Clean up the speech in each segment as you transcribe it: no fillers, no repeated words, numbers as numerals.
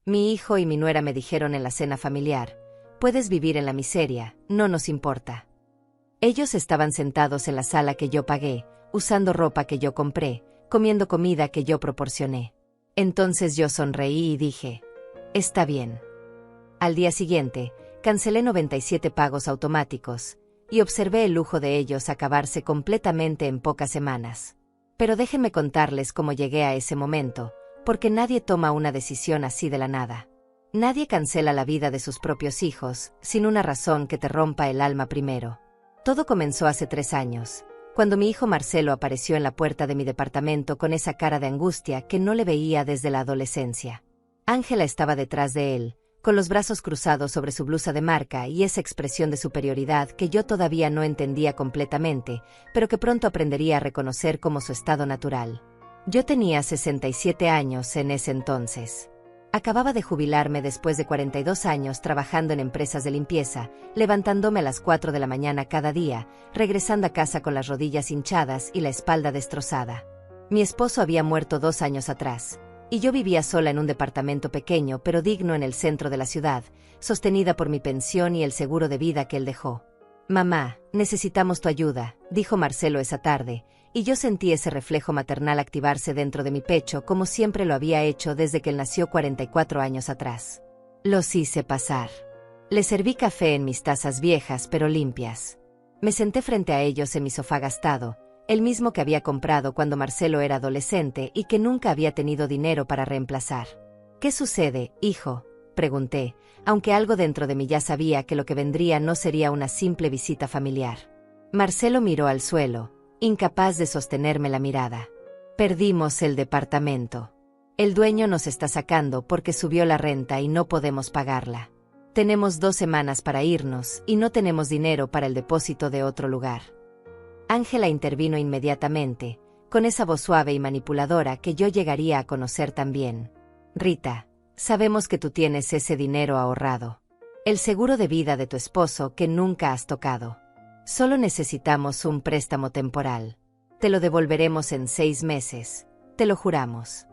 Mi hijo y mi nuera me dijeron en la cena familiar: puedes vivir en la miseria, no nos importa. Ellos estaban sentados en la sala que yo pagué, usando ropa que yo compré, comiendo comida que yo proporcioné. Entonces yo sonreí y dije: está bien. Al día siguiente, cancelé 97 pagos automáticos, y observé el lujo de ellos acabarse completamente en pocas semanas. Pero déjenme contarles cómo llegué a ese momento, porque nadie toma una decisión así de la nada. Nadie cancela la vida de sus propios hijos, sin una razón que te rompa el alma primero. Todo comenzó hace 3 años, cuando mi hijo Marcelo apareció en la puerta de mi departamento con esa cara de angustia que no le veía desde la adolescencia. Ángela estaba detrás de él, con los brazos cruzados sobre su blusa de marca y esa expresión de superioridad que yo todavía no entendía completamente, pero que pronto aprendería a reconocer como su estado natural. Yo tenía 67 años en ese entonces. Acababa de jubilarme después de 42 años trabajando en empresas de limpieza, levantándome a las 4 de la mañana cada día, regresando a casa con las rodillas hinchadas y la espalda destrozada. Mi esposo había muerto 2 años atrás, y yo vivía sola en un departamento pequeño pero digno en el centro de la ciudad, sostenida por mi pensión y el seguro de vida que él dejó. «Mamá, necesitamos tu ayuda», dijo Marcelo esa tarde, y yo sentí ese reflejo maternal activarse dentro de mi pecho como siempre lo había hecho desde que él nació 44 años atrás. Los hice pasar. Le serví café en mis tazas viejas pero limpias. Me senté frente a ellos en mi sofá gastado, el mismo que había comprado cuando Marcelo era adolescente y que nunca había tenido dinero para reemplazar. «¿Qué sucede, hijo?», pregunté, aunque algo dentro de mí ya sabía que lo que vendría no sería una simple visita familiar. Marcelo miró al suelo, incapaz de sostenerme la mirada. «Perdimos el departamento. El dueño nos está sacando porque subió la renta y no podemos pagarla. Tenemos 2 semanas para irnos y no tenemos dinero para el depósito de otro lugar». Ángela intervino inmediatamente, con esa voz suave y manipuladora que yo llegaría a conocer también. «Rita, sabemos que tú tienes ese dinero ahorrado. El seguro de vida de tu esposo que nunca has tocado. Solo necesitamos un préstamo temporal. Te lo devolveremos en 6 meses, te lo juramos».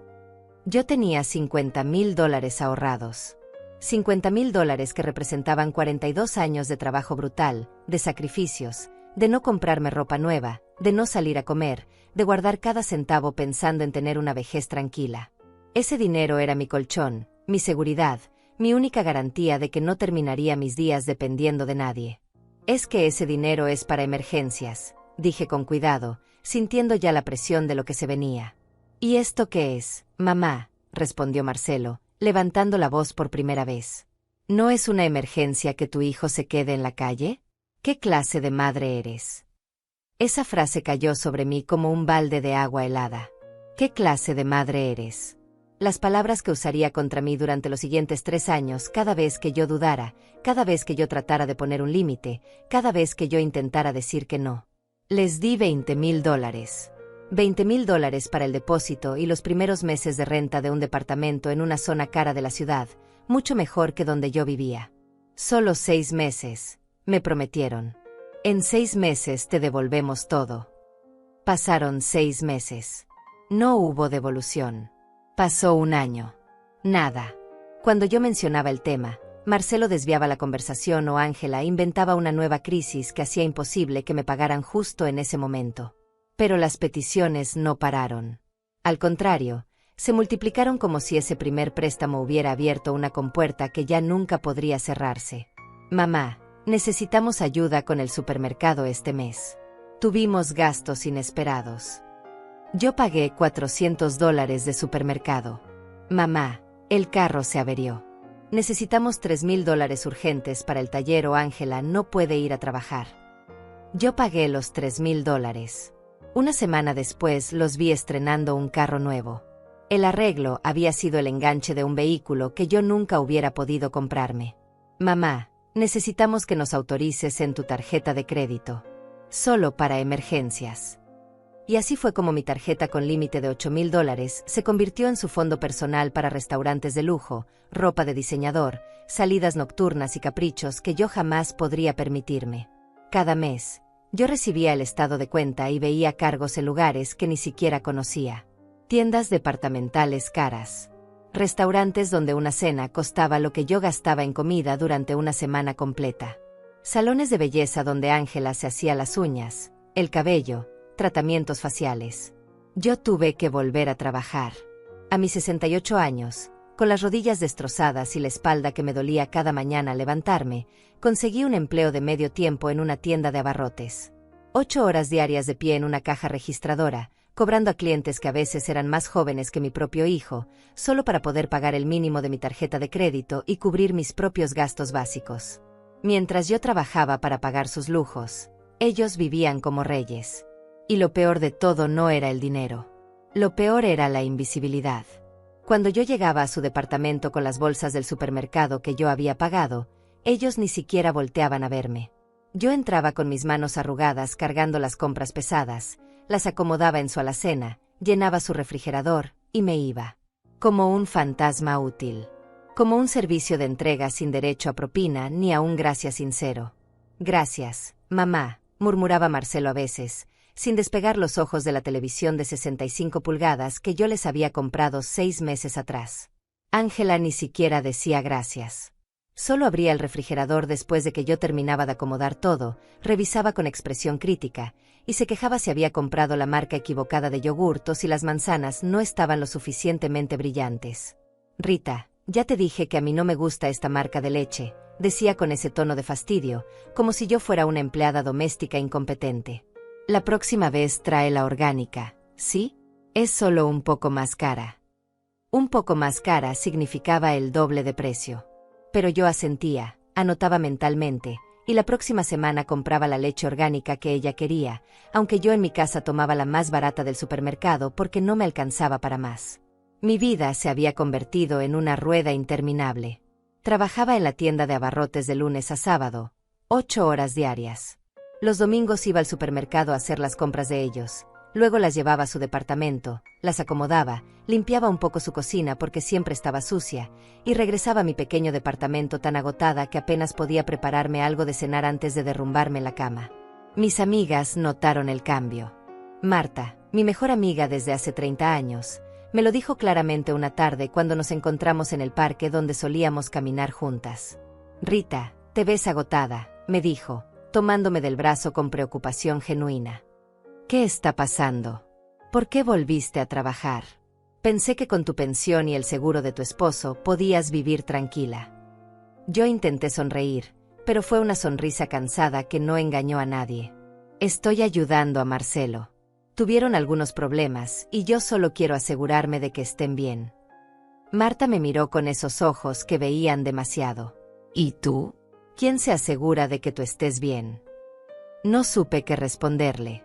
Yo tenía $50,000 ahorrados. $50,000 que representaban 42 años de trabajo brutal, de sacrificios, de no comprarme ropa nueva, de no salir a comer, de guardar cada centavo pensando en tener una vejez tranquila. Ese dinero era mi colchón, mi seguridad, mi única garantía de que no terminaría mis días dependiendo de nadie. «Es que ese dinero es para emergencias», dije con cuidado, sintiendo ya la presión de lo que se venía. «¿Y esto qué es, mamá?», respondió Marcelo, levantando la voz por primera vez. «¿No es una emergencia que tu hijo se quede en la calle? ¿Qué clase de madre eres?». Esa frase cayó sobre mí como un balde de agua helada. «¿Qué clase de madre eres?». Las palabras que usaría contra mí durante los siguientes 3 años cada vez que yo dudara, cada vez que yo tratara de poner un límite, cada vez que yo intentara decir que no. Les di $20,000. $20,000 para el depósito y los primeros meses de renta de un departamento en una zona cara de la ciudad, mucho mejor que donde yo vivía. «Solo 6 meses», me prometieron. «En 6 meses te devolvemos todo». Pasaron 6 meses. No hubo devolución. Pasó 1 año. Nada. Cuando yo mencionaba el tema, Marcelo desviaba la conversación o Ángela inventaba una nueva crisis que hacía imposible que me pagaran justo en ese momento. Pero las peticiones no pararon. Al contrario, se multiplicaron como si ese primer préstamo hubiera abierto una compuerta que ya nunca podría cerrarse. «Mamá, necesitamos ayuda con el supermercado este mes. Tuvimos gastos inesperados». Yo pagué $400 de supermercado. «Mamá, el carro se averió. Necesitamos $3,000 urgentes para el taller o Ángela no puede ir a trabajar». Yo pagué los $3,000. Una semana después los vi estrenando un carro nuevo. El arreglo había sido el enganche de un vehículo que yo nunca hubiera podido comprarme. «Mamá, necesitamos que nos autorices en tu tarjeta de crédito. Solo para emergencias». Y así fue como mi tarjeta con límite de $8,000 se convirtió en su fondo personal para restaurantes de lujo, ropa de diseñador, salidas nocturnas y caprichos que yo jamás podría permitirme. Cada mes, yo recibía el estado de cuenta y veía cargos en lugares que ni siquiera conocía. Tiendas departamentales caras. Restaurantes donde una cena costaba lo que yo gastaba en comida durante una semana completa. Salones de belleza donde Ángela se hacía las uñas, el cabello, tratamientos faciales. Yo tuve que volver a trabajar. A mis 68 años, con las rodillas destrozadas y la espalda que me dolía cada mañana al levantarme, conseguí un empleo de medio tiempo en una tienda de abarrotes. 8 horas diarias de pie en una caja registradora, cobrando a clientes que a veces eran más jóvenes que mi propio hijo, solo para poder pagar el mínimo de mi tarjeta de crédito y cubrir mis propios gastos básicos. Mientras yo trabajaba para pagar sus lujos, ellos vivían como reyes. Y lo peor de todo no era el dinero. Lo peor era la invisibilidad. Cuando yo llegaba a su departamento con las bolsas del supermercado que yo había pagado, ellos ni siquiera volteaban a verme. Yo entraba con mis manos arrugadas cargando las compras pesadas, las acomodaba en su alacena, llenaba su refrigerador, y me iba. Como un fantasma útil. Como un servicio de entrega sin derecho a propina ni a un gracias sincero. Gracias, mamá, murmuraba Marcelo a veces, sin despegar los ojos de la televisión de 65 pulgadas que yo les había comprado 6 meses atrás. Ángela ni siquiera decía gracias. Solo abría el refrigerador después de que yo terminaba de acomodar todo, revisaba con expresión crítica, y se quejaba si había comprado la marca equivocada de yogurt o si las manzanas no estaban lo suficientemente brillantes. Rita, ya te dije que a mí no me gusta esta marca de leche, decía con ese tono de fastidio, como si yo fuera una empleada doméstica incompetente. La próxima vez trae la orgánica, ¿sí? Es solo un poco más cara. Un poco más cara significaba el doble de precio. Pero yo asentía, anotaba mentalmente, y la próxima semana compraba la leche orgánica que ella quería, aunque yo en mi casa tomaba la más barata del supermercado porque no me alcanzaba para más. Mi vida se había convertido en una rueda interminable. Trabajaba en la tienda de abarrotes de lunes a sábado, 8 horas diarias. Los domingos iba al supermercado a hacer las compras de ellos, luego las llevaba a su departamento, las acomodaba, limpiaba un poco su cocina porque siempre estaba sucia, y regresaba a mi pequeño departamento tan agotada que apenas podía prepararme algo de cenar antes de derrumbarme en la cama. Mis amigas notaron el cambio. Marta, mi mejor amiga desde hace 30 años, me lo dijo claramente una tarde cuando nos encontramos en el parque donde solíamos caminar juntas. Rita, te ves agotada, me dijo, tomándome del brazo con preocupación genuina. ¿Qué está pasando? ¿Por qué volviste a trabajar? Pensé que con tu pensión y el seguro de tu esposo podías vivir tranquila. Yo intenté sonreír, pero fue una sonrisa cansada que no engañó a nadie. Estoy ayudando a Marcelo. Tuvieron algunos problemas y yo solo quiero asegurarme de que estén bien. Marta me miró con esos ojos que veían demasiado. ¿Y tú? ¿Quién se asegura de que tú estés bien? No supe qué responderle,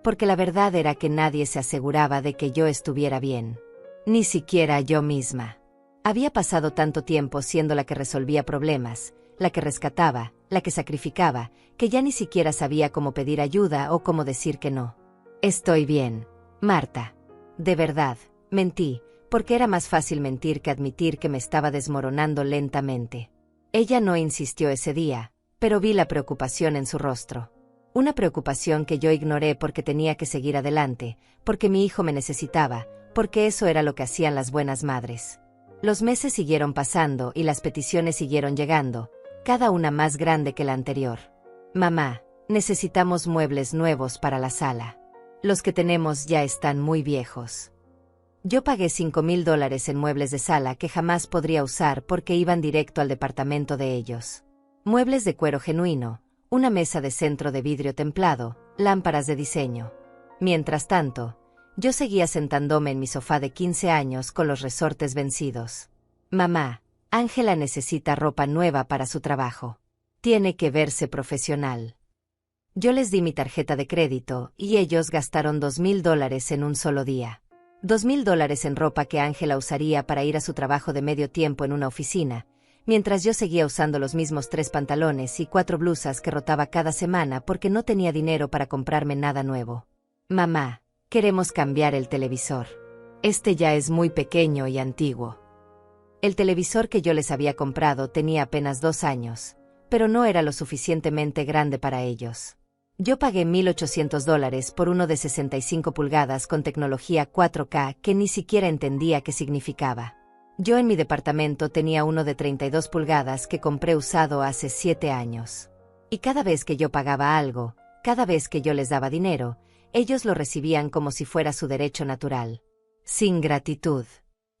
porque la verdad era que nadie se aseguraba de que yo estuviera bien. Ni siquiera yo misma. Había pasado tanto tiempo siendo la que resolvía problemas, la que rescataba, la que sacrificaba, que ya ni siquiera sabía cómo pedir ayuda o cómo decir que no. Estoy bien, Marta. De verdad, mentí, porque era más fácil mentir que admitir que me estaba desmoronando lentamente. Ella no insistió ese día, pero vi la preocupación en su rostro. Una preocupación que yo ignoré porque tenía que seguir adelante, porque mi hijo me necesitaba, porque eso era lo que hacían las buenas madres. Los meses siguieron pasando y las peticiones siguieron llegando, cada una más grande que la anterior. Mamá, necesitamos muebles nuevos para la sala. Los que tenemos ya están muy viejos. Yo pagué $5,000 en muebles de sala que jamás podría usar porque iban directo al departamento de ellos. Muebles de cuero genuino, una mesa de centro de vidrio templado, lámparas de diseño. Mientras tanto, yo seguía sentándome en mi sofá de 15 años con los resortes vencidos. Mamá, Ángela necesita ropa nueva para su trabajo. Tiene que verse profesional. Yo les di mi tarjeta de crédito y ellos gastaron $2,000 en un solo día. $2,000 en ropa que Ángela usaría para ir a su trabajo de medio tiempo en una oficina, mientras yo seguía usando los mismos 3 pantalones y 4 blusas que rotaba cada semana porque no tenía dinero para comprarme nada nuevo. Mamá, queremos cambiar el televisor. Este ya es muy pequeño y antiguo. El televisor que yo les había comprado tenía apenas 2 años, pero no era lo suficientemente grande para ellos. Yo pagué $1,800 por uno de 65 pulgadas con tecnología 4K que ni siquiera entendía qué significaba. Yo en mi departamento tenía uno de 32 pulgadas que compré usado hace 7 años. Y cada vez que yo pagaba algo, cada vez que yo les daba dinero, ellos lo recibían como si fuera su derecho natural. Sin gratitud.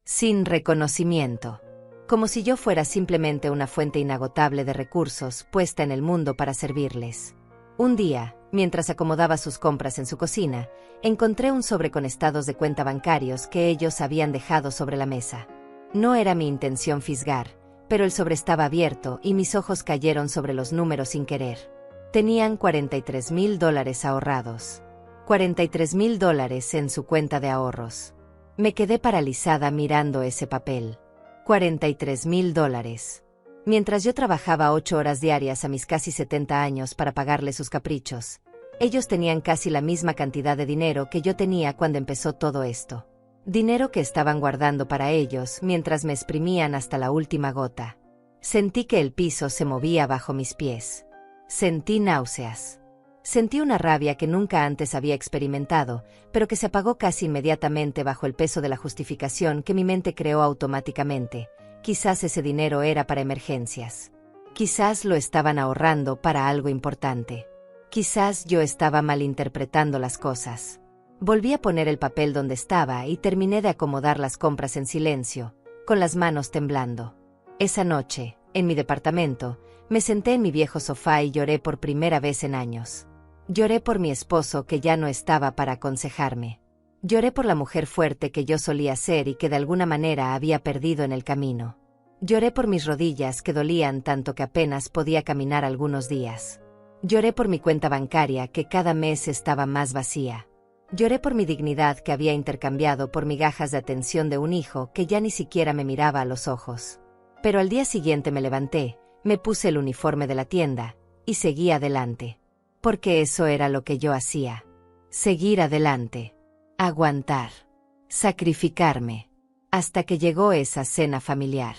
Sin reconocimiento. Como si yo fuera simplemente una fuente inagotable de recursos puesta en el mundo para servirles. Un día, mientras acomodaba sus compras en su cocina, encontré un sobre con estados de cuenta bancarios que ellos habían dejado sobre la mesa. No era mi intención fisgar, pero el sobre estaba abierto y mis ojos cayeron sobre los números sin querer. Tenían $43,000 ahorrados. $43,000 en su cuenta de ahorros. Me quedé paralizada mirando ese papel. $43,000. Mientras yo trabajaba 8 horas diarias a mis casi 70 años para pagarle sus caprichos, ellos tenían casi la misma cantidad de dinero que yo tenía cuando empezó todo esto. Dinero que estaban guardando para ellos mientras me exprimían hasta la última gota. Sentí que el piso se movía bajo mis pies. Sentí náuseas. Sentí una rabia que nunca antes había experimentado, pero que se apagó casi inmediatamente bajo el peso de la justificación que mi mente creó automáticamente. Quizás ese dinero era para emergencias. Quizás lo estaban ahorrando para algo importante. Quizás yo estaba malinterpretando las cosas. Volví a poner el papel donde estaba y terminé de acomodar las compras en silencio, con las manos temblando. Esa noche, en mi departamento, me senté en mi viejo sofá y lloré por primera vez en años. Lloré por mi esposo que ya no estaba para aconsejarme. Lloré por la mujer fuerte que yo solía ser y que de alguna manera había perdido en el camino. Lloré por mis rodillas que dolían tanto que apenas podía caminar algunos días. Lloré por mi cuenta bancaria que cada mes estaba más vacía. Lloré por mi dignidad que había intercambiado por migajas de atención de un hijo que ya ni siquiera me miraba a los ojos. Pero al día siguiente me levanté, me puse el uniforme de la tienda, y seguí adelante. Porque eso era lo que yo hacía. Seguir adelante. Aguantar. Sacrificarme. Hasta que llegó esa cena familiar.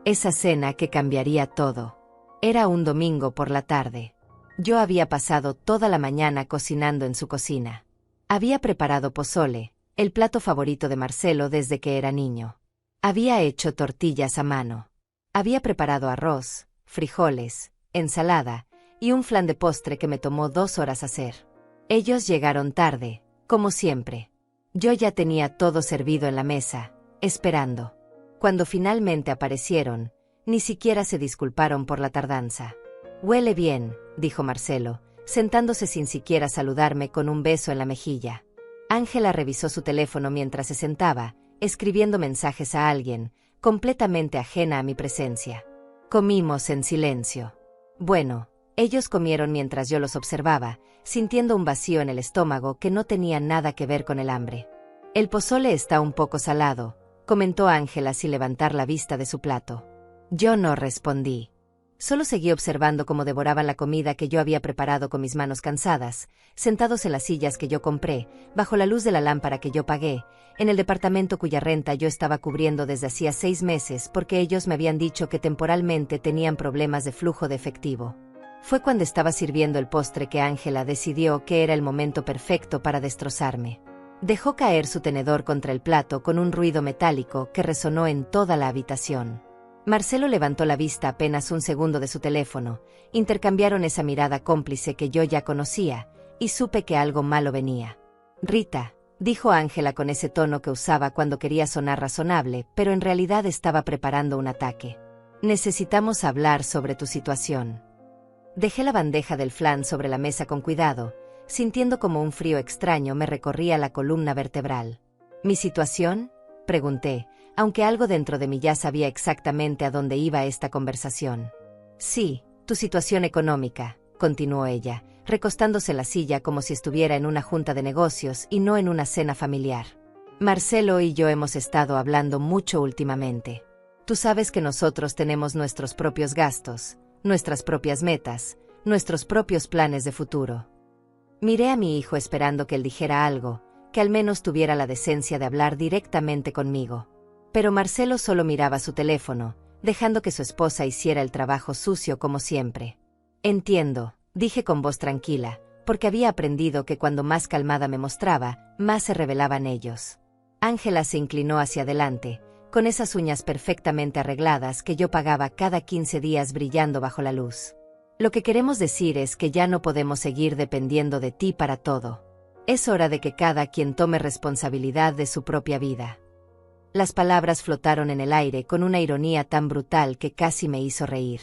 Esa cena que cambiaría todo. Era un domingo por la tarde. Yo había pasado toda la mañana cocinando en su cocina. Había preparado pozole, el plato favorito de Marcelo desde que era niño. Había hecho tortillas a mano. Había preparado arroz, frijoles, ensalada y un flan de postre que me tomó 2 horas hacer. Ellos llegaron tarde, como siempre. Yo ya tenía todo servido en la mesa, esperando. Cuando finalmente aparecieron, ni siquiera se disculparon por la tardanza. «Huele bien», dijo Marcelo, sentándose sin siquiera saludarme con un beso en la mejilla. Ángela revisó su teléfono mientras se sentaba, escribiendo mensajes a alguien, completamente ajena a mi presencia. Comimos en silencio. Bueno, ellos comieron mientras yo los observaba, sintiendo un vacío en el estómago que no tenía nada que ver con el hambre. «El pozole está un poco salado», comentó Ángela sin levantar la vista de su plato. Yo no respondí. Solo seguí observando cómo devoraban la comida que yo había preparado con mis manos cansadas, sentados en las sillas que yo compré, bajo la luz de la lámpara que yo pagué, en el departamento cuya renta yo estaba cubriendo desde hacía 6 meses porque ellos me habían dicho que temporalmente tenían problemas de flujo de efectivo. Fue cuando estaba sirviendo el postre que Ángela decidió que era el momento perfecto para destrozarme. Dejó caer su tenedor contra el plato con un ruido metálico que resonó en toda la habitación. Marcelo levantó la vista apenas un segundo de su teléfono, intercambiaron esa mirada cómplice que yo ya conocía, y supe que algo malo venía. «Rita», dijo Ángela con ese tono que usaba cuando quería sonar razonable, pero en realidad estaba preparando un ataque. «Necesitamos hablar sobre tu situación». Dejé la bandeja del flan sobre la mesa con cuidado, sintiendo como un frío extraño me recorría la columna vertebral. «¿Mi situación?», pregunté, aunque algo dentro de mí ya sabía exactamente a dónde iba esta conversación. «Sí, tu situación económica», continuó ella, recostándose en la silla como si estuviera en una junta de negocios y no en una cena familiar. «Marcelo y yo hemos estado hablando mucho últimamente. Tú sabes que nosotros tenemos nuestros propios gastos, nuestras propias metas, nuestros propios planes de futuro». Miré a mi hijo esperando que él dijera algo, que al menos tuviera la decencia de hablar directamente conmigo. Pero Marcelo solo miraba su teléfono, dejando que su esposa hiciera el trabajo sucio como siempre. «Entiendo», dije con voz tranquila, porque había aprendido que cuando más calmada me mostraba, más se revelaban ellos. Ángela se inclinó hacia adelante, con esas uñas perfectamente arregladas que yo pagaba cada 15 días brillando bajo la luz. Lo que queremos decir es que ya no podemos seguir dependiendo de ti para todo. Es hora de que cada quien tome responsabilidad de su propia vida. Las palabras flotaron en el aire con una ironía tan brutal que casi me hizo reír.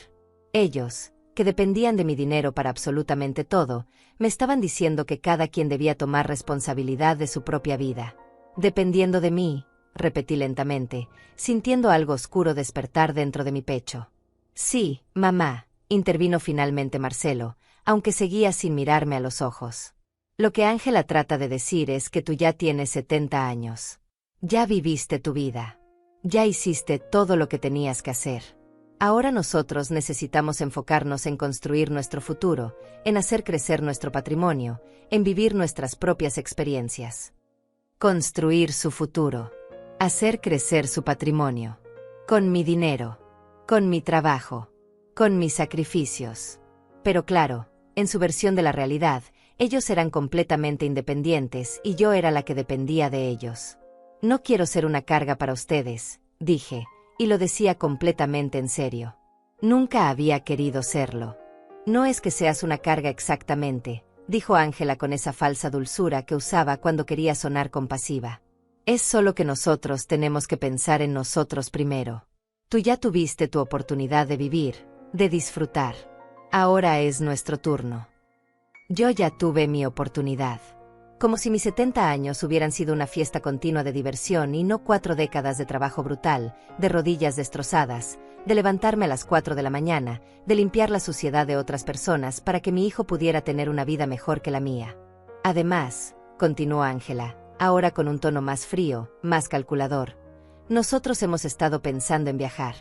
Ellos, que dependían de mi dinero para absolutamente todo, me estaban diciendo que cada quien debía tomar responsabilidad de su propia vida. Dependiendo de mí, repetí lentamente, sintiendo algo oscuro despertar dentro de mi pecho. Sí, mamá, intervino finalmente Marcelo, aunque seguía sin mirarme a los ojos. Lo que Ángela trata de decir es que tú ya tienes 70 años. Ya viviste tu vida. Ya hiciste todo lo que tenías que hacer. Ahora nosotros necesitamos enfocarnos en construir nuestro futuro, en hacer crecer nuestro patrimonio, en vivir nuestras propias experiencias. Construir su futuro. Hacer crecer su patrimonio. Con mi dinero. Con mi trabajo. Con mis sacrificios. Pero claro, en su versión de la realidad, ellos eran completamente independientes y yo era la que dependía de ellos. No quiero ser una carga para ustedes, dije, y lo decía completamente en serio. Nunca había querido serlo. No es que seas una carga exactamente, dijo Ángela con esa falsa dulzura que usaba cuando quería sonar compasiva. Es solo que nosotros tenemos que pensar en nosotros primero. Tú ya tuviste tu oportunidad de vivir, de disfrutar. Ahora es nuestro turno. Yo ya tuve mi oportunidad. Como si mis 70 años hubieran sido una fiesta continua de diversión y no 4 décadas de trabajo brutal, de rodillas destrozadas, de levantarme a las 4 de la mañana, de limpiar la suciedad de otras personas para que mi hijo pudiera tener una vida mejor que la mía. Además, continuó Ángela, ahora con un tono más frío, más calculador, nosotros hemos estado pensando en viajar.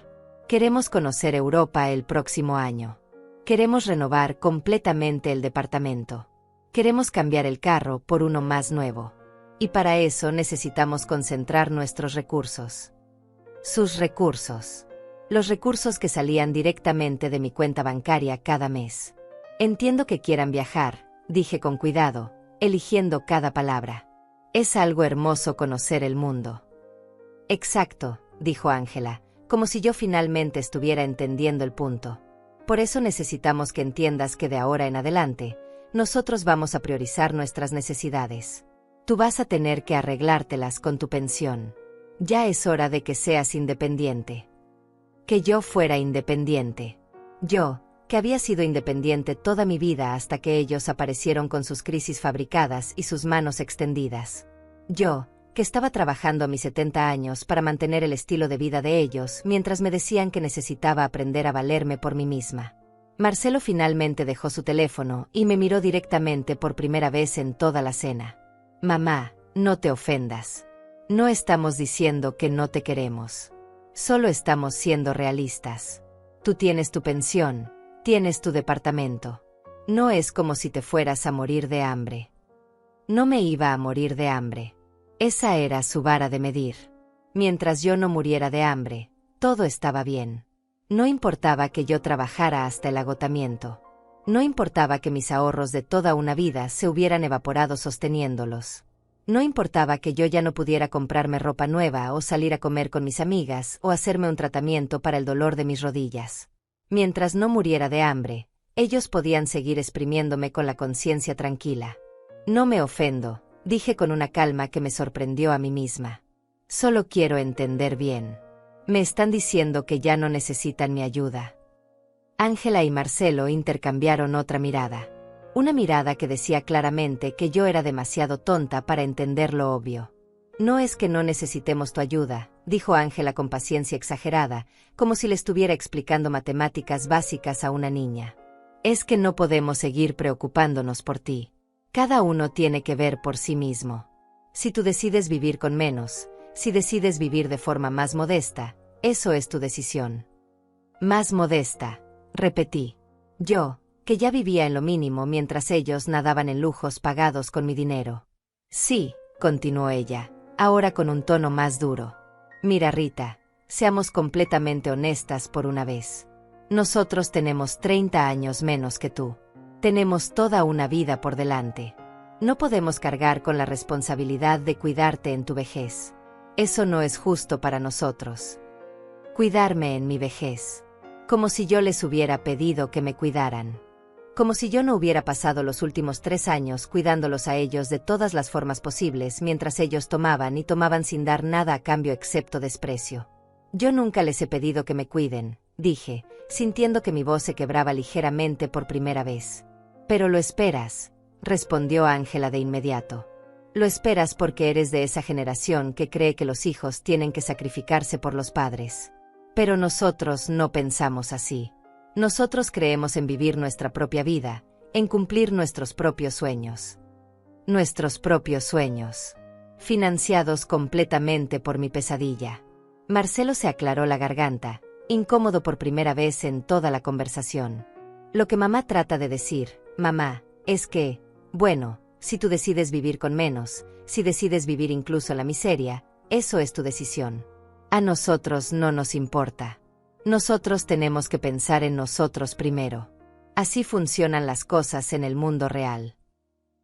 Queremos conocer Europa el próximo año. Queremos renovar completamente el departamento. Queremos cambiar el carro por uno más nuevo. Y para eso necesitamos concentrar nuestros recursos. Sus recursos. Los recursos que salían directamente de mi cuenta bancaria cada mes. Entiendo que quieran viajar, dije con cuidado, eligiendo cada palabra. Es algo hermoso conocer el mundo. Exacto, dijo Ángela, como si yo finalmente estuviera entendiendo el punto. Por eso necesitamos que entiendas que de ahora en adelante, nosotros vamos a priorizar nuestras necesidades. Tú vas a tener que arreglártelas con tu pensión. Ya es hora de que seas independiente. Que yo fuera independiente. Yo, que había sido independiente toda mi vida hasta que ellos aparecieron con sus crisis fabricadas y sus manos extendidas. Yo, que estaba trabajando a mis 70 años para mantener el estilo de vida de ellos mientras me decían que necesitaba aprender a valerme por mí misma. Marcelo finalmente dejó su teléfono y me miró directamente por primera vez en toda la cena. Mamá, no te ofendas. No estamos diciendo que no te queremos. Solo estamos siendo realistas. Tú tienes tu pensión, tienes tu departamento. No es como si te fueras a morir de hambre. No me iba a morir de hambre. Esa era su vara de medir. Mientras yo no muriera de hambre, todo estaba bien. No importaba que yo trabajara hasta el agotamiento. No importaba que mis ahorros de toda una vida se hubieran evaporado sosteniéndolos. No importaba que yo ya no pudiera comprarme ropa nueva o salir a comer con mis amigas o hacerme un tratamiento para el dolor de mis rodillas. Mientras no muriera de hambre, ellos podían seguir exprimiéndome con la conciencia tranquila. No me ofendo, dije con una calma que me sorprendió a mí misma. Solo quiero entender bien. Me están diciendo que ya no necesitan mi ayuda. Ángela y Marcelo intercambiaron otra mirada. Una mirada que decía claramente que yo era demasiado tonta para entender lo obvio. No es que no necesitemos tu ayuda, dijo Ángela con paciencia exagerada, como si le estuviera explicando matemáticas básicas a una niña. Es que no podemos seguir preocupándonos por ti. Cada uno tiene que ver por sí mismo. Si tú decides vivir con menos, si decides vivir de forma más modesta, eso es tu decisión. Más modesta, repetí. Yo, que ya vivía en lo mínimo mientras ellos nadaban en lujos pagados con mi dinero. Sí, continuó ella, ahora con un tono más duro. Mira, Rita, seamos completamente honestas por una vez. Nosotros tenemos 30 años menos que tú. Tenemos toda una vida por delante. No podemos cargar con la responsabilidad de cuidarte en tu vejez. Eso no es justo para nosotros. Cuidarme en mi vejez. Como si yo les hubiera pedido que me cuidaran. Como si yo no hubiera pasado los últimos 3 años cuidándolos a ellos de todas las formas posibles mientras ellos tomaban y tomaban sin dar nada a cambio excepto desprecio. Yo nunca les he pedido que me cuiden, dije, sintiendo que mi voz se quebraba ligeramente por primera vez. Pero lo esperas, respondió Ángela de inmediato. Lo esperas porque eres de esa generación que cree que los hijos tienen que sacrificarse por los padres. Pero nosotros no pensamos así. Nosotros creemos en vivir nuestra propia vida, en cumplir nuestros propios sueños. Nuestros propios sueños. Financiados completamente por mi pesadilla. Marcelo se aclaró la garganta, incómodo por primera vez en toda la conversación. Lo que mamá trata de decir, mamá, es que, bueno, si tú decides vivir con menos, si decides vivir incluso la miseria, eso es tu decisión. A nosotros no nos importa. Nosotros tenemos que pensar en nosotros primero. Así funcionan las cosas en el mundo real.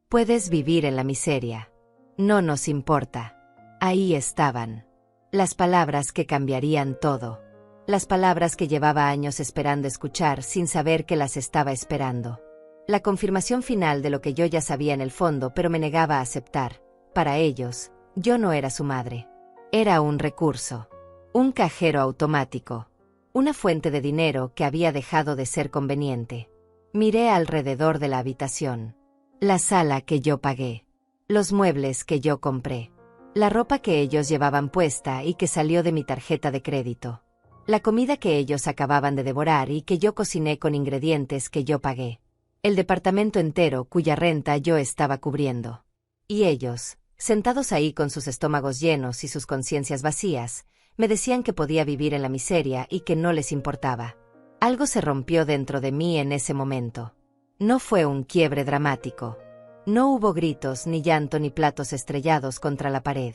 Puedes vivir en la miseria. No nos importa. Ahí estaban. Las palabras que cambiarían todo. Las palabras que llevaba años esperando escuchar sin saber que las estaba esperando. La confirmación final de lo que yo ya sabía en el fondo pero me negaba a aceptar. Para ellos, yo no era su madre. Era un recurso. Un cajero automático. Una fuente de dinero que había dejado de ser conveniente. Miré alrededor de la habitación. La sala que yo pagué. Los muebles que yo compré. La ropa que ellos llevaban puesta y que salió de mi tarjeta de crédito. La comida que ellos acababan de devorar y que yo cociné con ingredientes que yo pagué. El departamento entero cuya renta yo estaba cubriendo. Y ellos, sentados ahí con sus estómagos llenos y sus conciencias vacías, me decían que podía vivir en la miseria y que no les importaba. Algo se rompió dentro de mí en ese momento. No fue un quiebre dramático. No hubo gritos, ni llanto, ni platos estrellados contra la pared.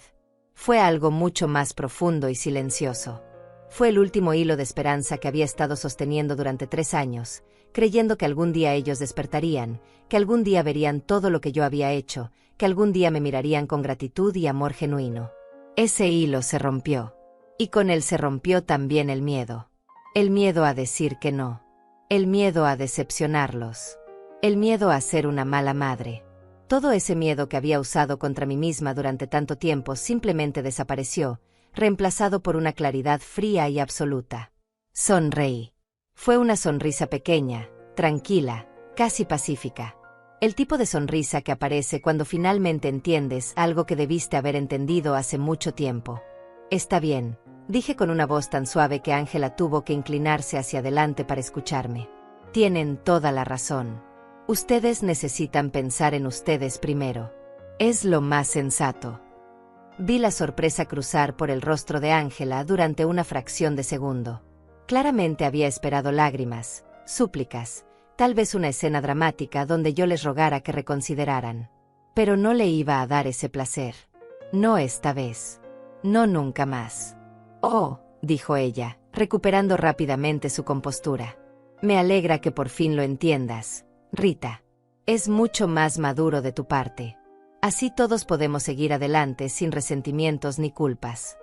Fue algo mucho más profundo y silencioso. Fue el último hilo de esperanza que había estado sosteniendo durante 3 años, creyendo que algún día ellos despertarían, que algún día verían todo lo que yo había hecho, que algún día me mirarían con gratitud y amor genuino. Ese hilo se rompió. Y con él se rompió también el miedo. El miedo a decir que no. El miedo a decepcionarlos. El miedo a ser una mala madre. Todo ese miedo que había usado contra mí misma durante tanto tiempo simplemente desapareció, reemplazado por una claridad fría y absoluta. Sonreí. Fue una sonrisa pequeña, tranquila, casi pacífica. El tipo de sonrisa que aparece cuando finalmente entiendes algo que debiste haber entendido hace mucho tiempo. Está bien, dije con una voz tan suave que Ángela tuvo que inclinarse hacia adelante para escucharme. Tienen toda la razón. Ustedes necesitan pensar en ustedes primero. Es lo más sensato. Vi la sorpresa cruzar por el rostro de Ángela durante una fracción de segundo. Claramente había esperado lágrimas, súplicas, tal vez una escena dramática donde yo les rogara que reconsideraran. Pero no le iba a dar ese placer. No esta vez. No nunca más. Oh, dijo ella, recuperando rápidamente su compostura. Me alegra que por fin lo entiendas, Rita. Es mucho más maduro de tu parte. Así todos podemos seguir adelante sin resentimientos ni culpas.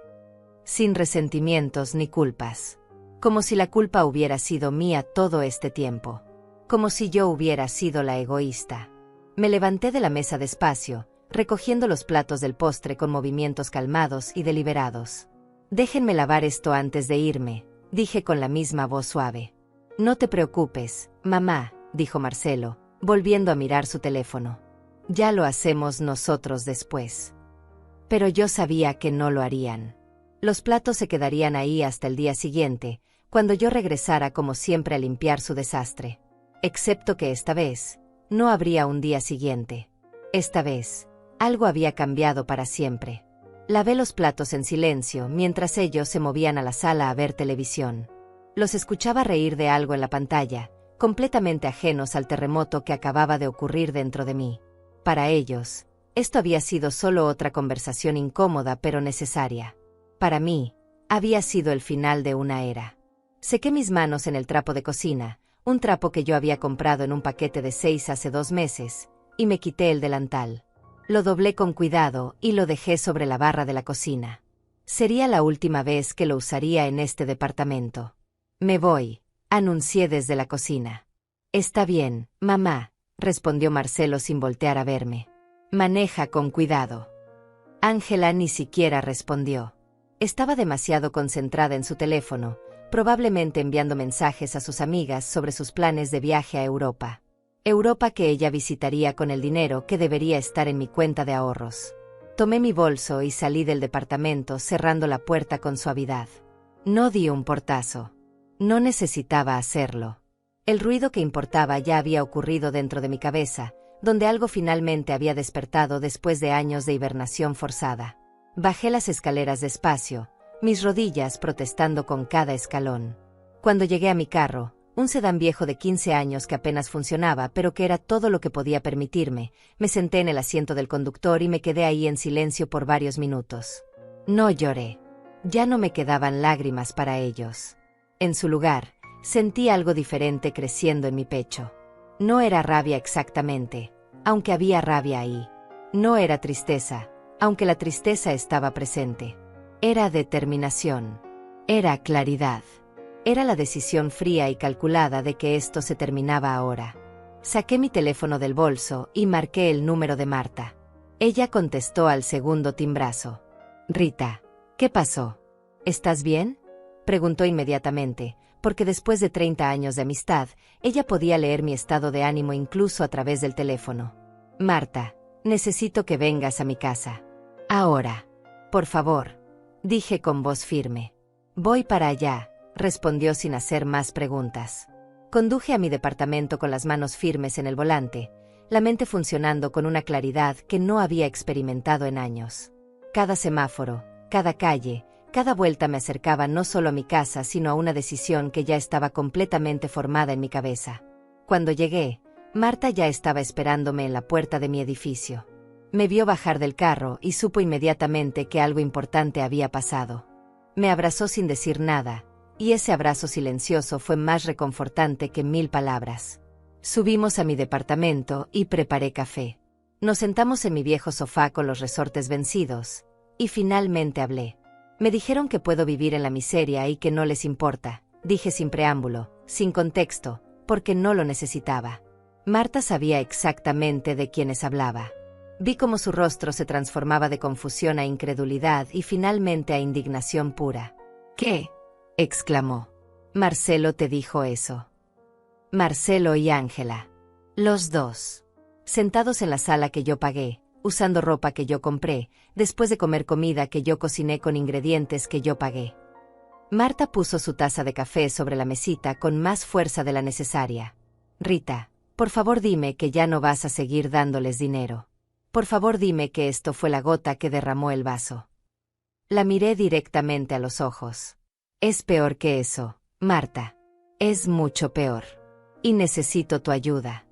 Sin resentimientos ni culpas. Como si la culpa hubiera sido mía todo este tiempo. Como si yo hubiera sido la egoísta. Me levanté de la mesa despacio, recogiendo los platos del postre con movimientos calmados y deliberados. Déjenme lavar esto antes de irme, dije con la misma voz suave. No te preocupes, mamá, dijo Marcelo, volviendo a mirar su teléfono. Ya lo hacemos nosotros después. Pero yo sabía que no lo harían. Los platos se quedarían ahí hasta el día siguiente, cuando yo regresara como siempre a limpiar su desastre. Excepto que esta vez, no habría un día siguiente. Esta vez, algo había cambiado para siempre. Lavé los platos en silencio mientras ellos se movían a la sala a ver televisión. Los escuchaba reír de algo en la pantalla, completamente ajenos al terremoto que acababa de ocurrir dentro de mí. Para ellos, esto había sido solo otra conversación incómoda pero necesaria. Para mí, había sido el final de una era. Sequé mis manos en el trapo de cocina, un trapo que yo había comprado en un paquete de 6 hace 2 meses, y me quité el delantal. Lo doblé con cuidado y lo dejé sobre la barra de la cocina. Sería la última vez que lo usaría en este departamento. Me voy, anuncié desde la cocina. Está bien, mamá, respondió Marcelo sin voltear a verme. Maneja con cuidado. Ángela ni siquiera respondió. Estaba demasiado concentrada en su teléfono, probablemente enviando mensajes a sus amigas sobre sus planes de viaje a Europa. Europa que ella visitaría con el dinero que debería estar en mi cuenta de ahorros. Tomé mi bolso y salí del departamento cerrando la puerta con suavidad. No di un portazo. No necesitaba hacerlo. El ruido que importaba ya había ocurrido dentro de mi cabeza, donde algo finalmente había despertado después de años de hibernación forzada. Bajé las escaleras despacio, mis rodillas protestando con cada escalón. Cuando llegué a mi carro, un sedán viejo de 15 años que apenas funcionaba, pero que era todo lo que podía permitirme, me senté en el asiento del conductor y me quedé ahí en silencio por varios minutos. No lloré. Ya no me quedaban lágrimas para ellos. En su lugar, sentí algo diferente creciendo en mi pecho. No era rabia exactamente, aunque había rabia ahí. No era tristeza, aunque la tristeza estaba presente. Era determinación. Era claridad. Era la decisión fría y calculada de que esto se terminaba ahora. Saqué mi teléfono del bolso y marqué el número de Marta. Ella contestó al segundo timbrazo. Rita, ¿qué pasó? ¿Estás bien? Preguntó inmediatamente, porque después de 30 años de amistad, ella podía leer mi estado de ánimo incluso a través del teléfono. Marta, necesito que vengas a mi casa. Ahora. Por favor, dije con voz firme. Voy para allá, respondió sin hacer más preguntas. Conduje a mi departamento con las manos firmes en el volante, la mente funcionando con una claridad que no había experimentado en años. Cada semáforo, cada calle, cada vuelta me acercaba no solo a mi casa, sino a una decisión que ya estaba completamente formada en mi cabeza. Cuando llegué, Marta ya estaba esperándome en la puerta de mi edificio. Me vio bajar del carro y supo inmediatamente que algo importante había pasado. Me abrazó sin decir nada, y ese abrazo silencioso fue más reconfortante que 1000 palabras. Subimos a mi departamento y preparé café. Nos sentamos en mi viejo sofá con los resortes vencidos, y finalmente hablé. Me dijeron que puedo vivir en la miseria y que no les importa, dije sin preámbulo, sin contexto, porque no lo necesitaba. Marta sabía exactamente de quiénes hablaba. Vi cómo su rostro se transformaba de confusión a incredulidad y finalmente a indignación pura. ¿Qué? Exclamó. Marcelo te dijo eso. Marcelo y Ángela. Los dos. Sentados en la sala que yo pagué, usando ropa que yo compré, después de comer comida que yo cociné con ingredientes que yo pagué. Marta puso su taza de café sobre la mesita con más fuerza de la necesaria. Rita, por favor dime que ya no vas a seguir dándoles dinero. Por favor dime que esto fue la gota que derramó el vaso. La miré directamente a los ojos. Es peor que eso, Marta. Es mucho peor. Y necesito tu ayuda.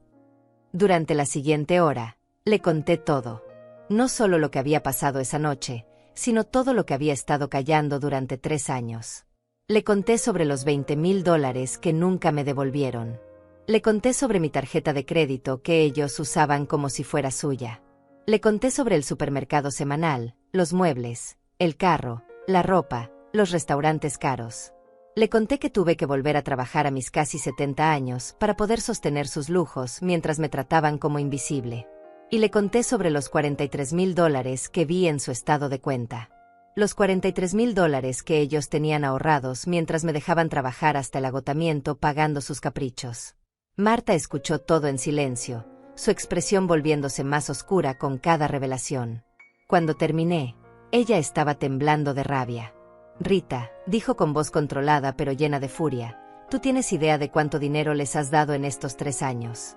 Durante la siguiente hora, le conté todo. No solo lo que había pasado esa noche, sino todo lo que había estado callando durante 3 años. Le conté sobre los $20,000 que nunca me devolvieron. Le conté sobre mi tarjeta de crédito que ellos usaban como si fuera suya. Le conté sobre el supermercado semanal, los muebles, el carro, la ropa, los restaurantes caros. Le conté que tuve que volver a trabajar a mis casi 70 años para poder sostener sus lujos mientras me trataban como invisible. Y le conté sobre los $43,000 que vi en su estado de cuenta. Los $43,000 que ellos tenían ahorrados mientras me dejaban trabajar hasta el agotamiento pagando sus caprichos. Marta escuchó todo en silencio, su expresión volviéndose más oscura con cada revelación. Cuando terminé, ella estaba temblando de rabia. Rita, dijo con voz controlada pero llena de furia, ¿tú tienes idea de cuánto dinero les has dado en estos 3 años?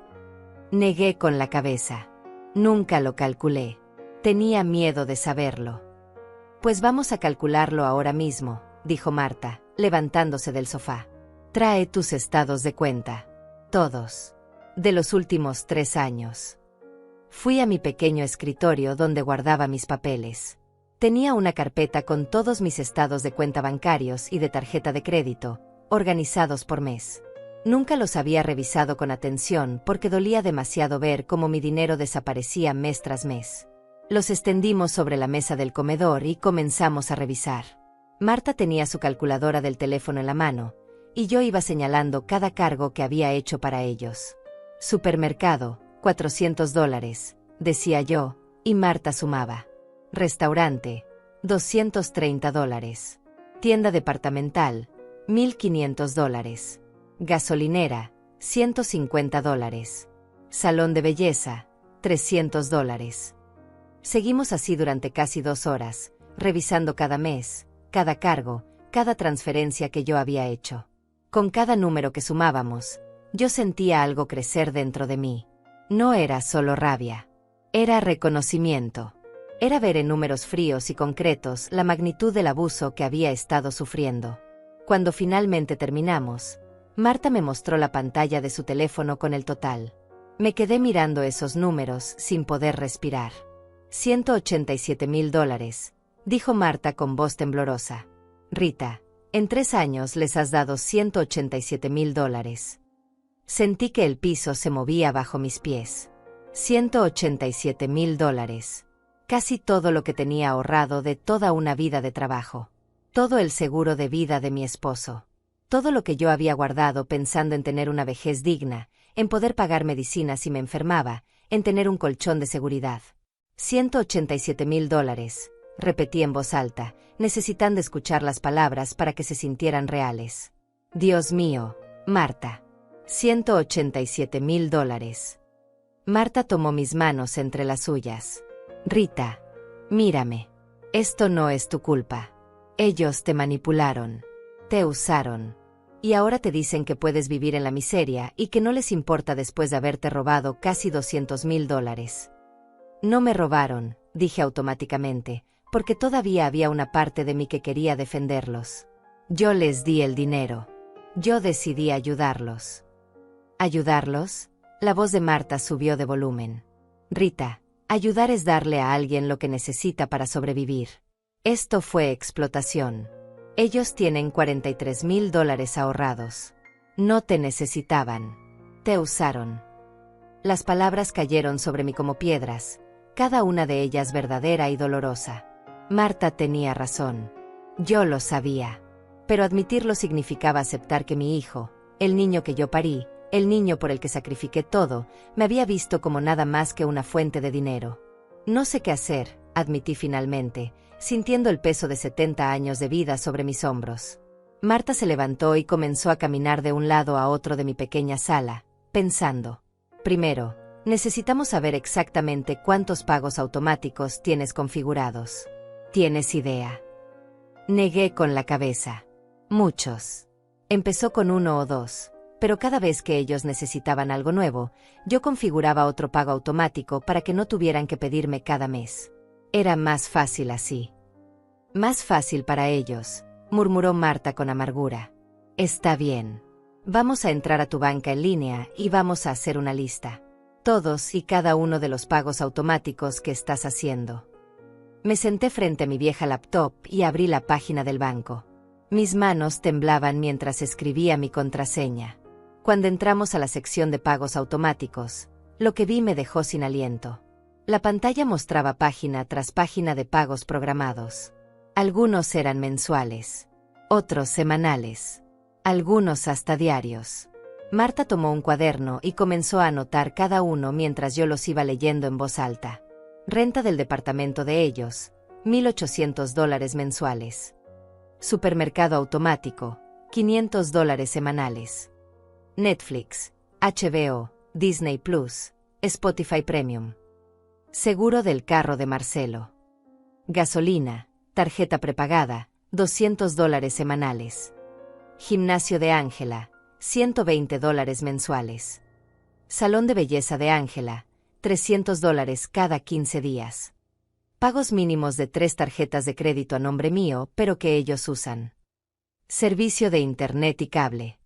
Negué con la cabeza. Nunca lo calculé. Tenía miedo de saberlo. Pues vamos a calcularlo ahora mismo, dijo Marta, levantándose del sofá. Trae tus estados de cuenta. Todos. De los últimos 3 años. Fui a mi pequeño escritorio donde guardaba mis papeles. Tenía una carpeta con todos mis estados de cuenta bancarios y de tarjeta de crédito, organizados por mes. Nunca los había revisado con atención porque dolía demasiado ver cómo mi dinero desaparecía mes tras mes. Los extendimos sobre la mesa del comedor y comenzamos a revisar. Marta tenía su calculadora del teléfono en la mano, y yo iba señalando cada cargo que había hecho para ellos. Supermercado, $400, decía yo, y Marta sumaba. Restaurante, $230. Tienda departamental, $1,500. Gasolinera, $150. Salón de belleza, $300. Seguimos así durante casi 2 horas, revisando cada mes, cada cargo, cada transferencia que yo había hecho. Con cada número que sumábamos, yo sentía algo crecer dentro de mí. No era solo rabia. Era reconocimiento. Era ver en números fríos y concretos la magnitud del abuso que había estado sufriendo. Cuando finalmente terminamos, Marta me mostró la pantalla de su teléfono con el total. Me quedé mirando esos números sin poder respirar. $187,000, dijo Marta con voz temblorosa. Rita, en 3 años les has dado $187,000. Sentí que el piso se movía bajo mis pies. $187,000. Casi todo lo que tenía ahorrado de toda una vida de trabajo. Todo el seguro de vida de mi esposo. Todo lo que yo había guardado pensando en tener una vejez digna, en poder pagar medicinas si me enfermaba, en tener un colchón de seguridad. $187,000, repetí en voz alta, necesitando escuchar las palabras para que se sintieran reales. Dios mío, Marta. $187,000. Marta tomó mis manos entre las suyas. Rita, mírame. Esto no es tu culpa. Ellos te manipularon. Te usaron. Y ahora te dicen que puedes vivir en la miseria y que no les importa después de haberte robado casi $200,000. No me robaron, dije automáticamente, porque todavía había una parte de mí que quería defenderlos. Yo les di el dinero. Yo decidí ayudarlos. ¿Ayudarlos? La voz de Marta subió de volumen. Rita, ayudar es darle a alguien lo que necesita para sobrevivir. Esto fue explotación. Ellos tienen $43,000 ahorrados. No te necesitaban. Te usaron. Las palabras cayeron sobre mí como piedras, cada una de ellas verdadera y dolorosa. Marta tenía razón. Yo lo sabía. Pero admitirlo significaba aceptar que mi hijo, el niño que yo parí, el niño por el que sacrifiqué todo, me había visto como nada más que una fuente de dinero. No sé qué hacer, admití finalmente, sintiendo el peso de 70 años de vida sobre mis hombros. Marta se levantó y comenzó a caminar de un lado a otro de mi pequeña sala, pensando. Primero, necesitamos saber exactamente cuántos pagos automáticos tienes configurados. ¿Tienes idea? Negué con la cabeza. Muchos. Empezó con 1 o 2, pero cada vez que ellos necesitaban algo nuevo, yo configuraba otro pago automático para que no tuvieran que pedirme cada mes. Era más fácil así. Más fácil para ellos, murmuró Marta con amargura. Está bien. Vamos a entrar a tu banca en línea y vamos a hacer una lista. Todos y cada uno de los pagos automáticos que estás haciendo. Me senté frente a mi vieja laptop y abrí la página del banco. Mis manos temblaban mientras escribía mi contraseña. Cuando entramos a la sección de pagos automáticos, lo que vi me dejó sin aliento. La pantalla mostraba página tras página de pagos programados. Algunos eran mensuales, otros semanales, algunos hasta diarios. Marta tomó un cuaderno y comenzó a anotar cada uno mientras yo los iba leyendo en voz alta. Renta del departamento de ellos, $1,800 mensuales. Supermercado automático, $500 semanales. Netflix, HBO, Disney Plus, Spotify Premium. Seguro del carro de Marcelo. Gasolina, tarjeta prepagada, $200 semanales. Gimnasio de Ángela, $120 mensuales. Salón de belleza de Ángela, $300 cada 15 días. Pagos mínimos de 3 tarjetas de crédito a nombre mío, pero que ellos usan. Servicio de internet y cable.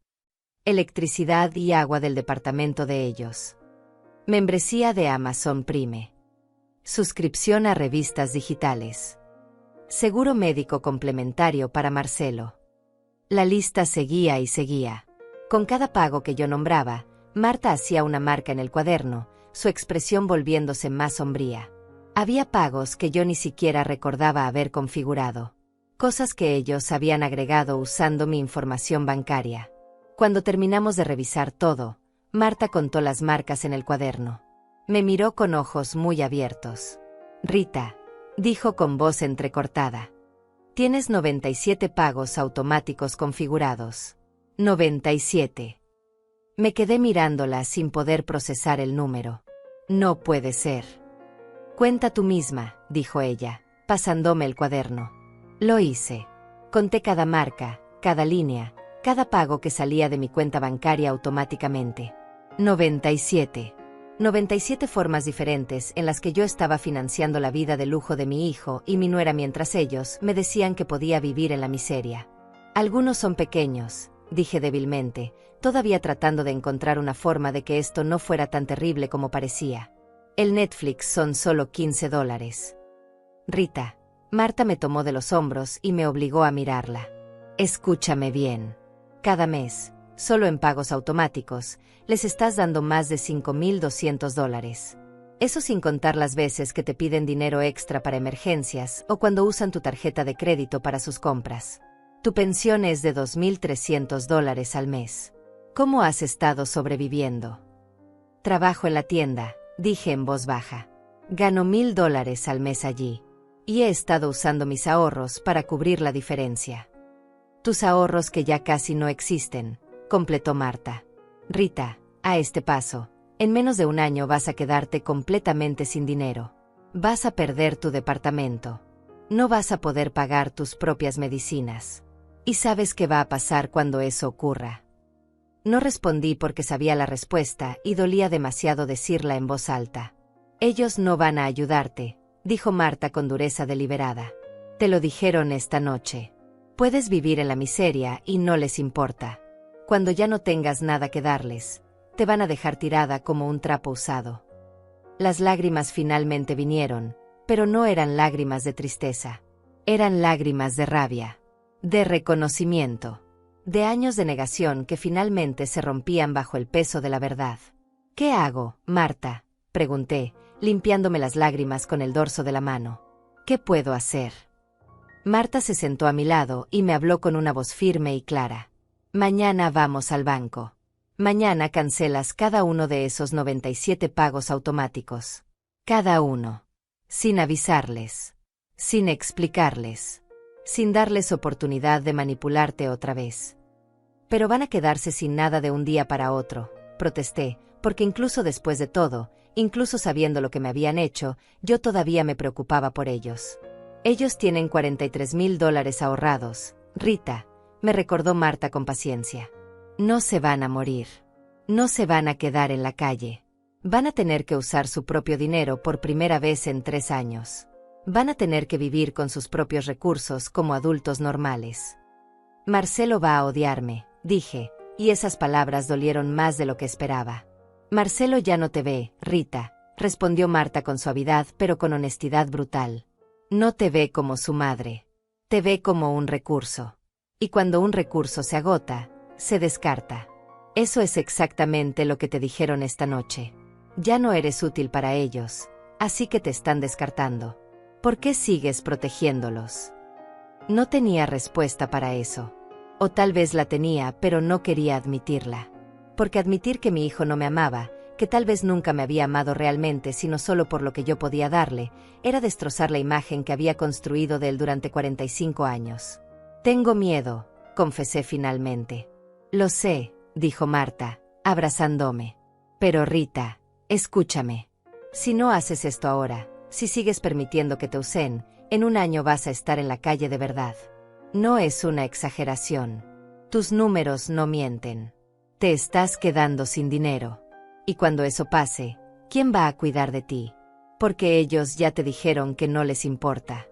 Electricidad y agua del departamento de ellos. Membresía de Amazon Prime. Suscripción a revistas digitales. Seguro médico complementario para Marcelo. La lista seguía y seguía. Con cada pago que yo nombraba, Marta hacía una marca en el cuaderno, su expresión volviéndose más sombría. Había pagos que yo ni siquiera recordaba haber configurado. Cosas que ellos habían agregado usando mi información bancaria. Cuando terminamos de revisar todo, Marta contó las marcas en el cuaderno. Me miró con ojos muy abiertos. Rita, dijo con voz entrecortada. Tienes 97 pagos automáticos configurados. 97. Me quedé mirándola sin poder procesar el número. No puede ser. Cuenta tú misma, dijo ella, pasándome el cuaderno. Lo hice. Conté cada marca, cada línea, cada pago que salía de mi cuenta bancaria automáticamente. 97. 97 formas diferentes en las que yo estaba financiando la vida de lujo de mi hijo y mi nuera mientras ellos me decían que podía vivir en la miseria. Algunos son pequeños, dije débilmente, todavía tratando de encontrar una forma de que esto no fuera tan terrible como parecía. El Netflix son solo $15. Rita, Marta me tomó de los hombros y me obligó a mirarla. Escúchame bien. Cada mes, solo en pagos automáticos, les estás dando más de $5,200. Eso sin contar las veces que te piden dinero extra para emergencias o cuando usan tu tarjeta de crédito para sus compras. Tu pensión es de $2,300 al mes. ¿Cómo has estado sobreviviendo? Trabajo en la tienda, dije en voz baja. Gano $1,000 al mes allí. Y he estado usando mis ahorros para cubrir la diferencia. Tus ahorros que ya casi no existen, completó Marta. Rita, a este paso, en menos de un año vas a quedarte completamente sin dinero. Vas a perder tu departamento. No vas a poder pagar tus propias medicinas. ¿Y sabes qué va a pasar cuando eso ocurra? No respondí porque sabía la respuesta y dolía demasiado decirla en voz alta. Ellos no van a ayudarte, dijo Marta con dureza deliberada. Te lo dijeron esta noche. Puedes vivir en la miseria y no les importa. Cuando ya no tengas nada que darles, te van a dejar tirada como un trapo usado. Las lágrimas finalmente vinieron, pero no eran lágrimas de tristeza. Eran lágrimas de rabia, de reconocimiento, de años de negación que finalmente se rompían bajo el peso de la verdad. ¿Qué hago, Marta?, pregunté, limpiándome las lágrimas con el dorso de la mano. ¿Qué puedo hacer? Marta se sentó a mi lado y me habló con una voz firme y clara. Mañana vamos al banco. Mañana cancelas cada uno de esos 97 pagos automáticos. Cada uno. Sin avisarles. Sin explicarles. Sin darles oportunidad de manipularte otra vez. Pero van a quedarse sin nada de un día para otro, protesté, porque incluso después de todo, incluso sabiendo lo que me habían hecho, yo todavía me preocupaba por ellos. Ellos tienen $43,000 ahorrados, Rita, me recordó Marta con paciencia. No se van a morir. No se van a quedar en la calle. Van a tener que usar su propio dinero por primera vez en 3 años. Van a tener que vivir con sus propios recursos como adultos normales. Marcelo va a odiarme, dije, y esas palabras dolieron más de lo que esperaba. Marcelo ya no te ve, Rita, respondió Marta con suavidad pero con honestidad brutal. No te ve como su madre. Te ve como un recurso. Y cuando un recurso se agota, se descarta. Eso es exactamente lo que te dijeron esta noche. Ya no eres útil para ellos, así que te están descartando. ¿Por qué sigues protegiéndolos? No tenía respuesta para eso. O tal vez la tenía, pero no quería admitirla. Porque admitir que mi hijo no me amaba, que tal vez nunca me había amado realmente sino solo por lo que yo podía darle, era destrozar la imagen que había construido de él durante 45 años. Tengo miedo, confesé finalmente. Lo sé, dijo Marta, abrazándome. Pero Rita, escúchame. Si no haces esto ahora, si sigues permitiendo que te usen, en un año vas a estar en la calle de verdad. No es una exageración. Tus números no mienten. Te estás quedando sin dinero. Y cuando eso pase, ¿quién va a cuidar de ti? Porque ellos ya te dijeron que no les importa.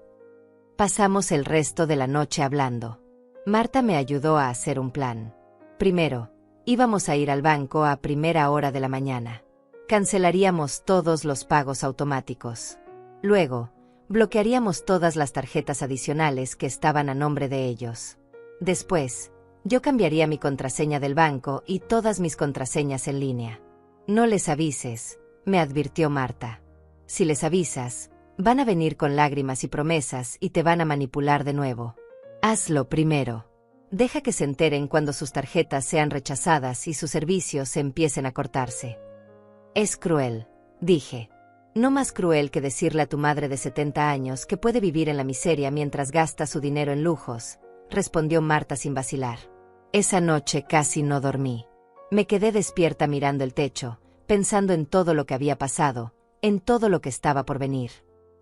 Pasamos el resto de la noche hablando. Marta me ayudó a hacer un plan. Primero, íbamos a ir al banco a primera hora de la mañana. Cancelaríamos todos los pagos automáticos. Luego, bloquearíamos todas las tarjetas adicionales que estaban a nombre de ellos. Después, yo cambiaría mi contraseña del banco y todas mis contraseñas en línea. No les avises, me advirtió Marta. Si les avisas, Van a venir con lágrimas y promesas y te van a manipular de nuevo. Hazlo primero. Deja que se enteren cuando sus tarjetas sean rechazadas y sus servicios se empiecen a cortarse. Es cruel, dije. No más cruel que decirle a tu madre de 70 años que puede vivir en la miseria mientras gasta su dinero en lujos, respondió Marta sin vacilar. Esa noche casi no dormí. Me quedé despierta mirando el techo, pensando en todo lo que había pasado, en todo lo que estaba por venir.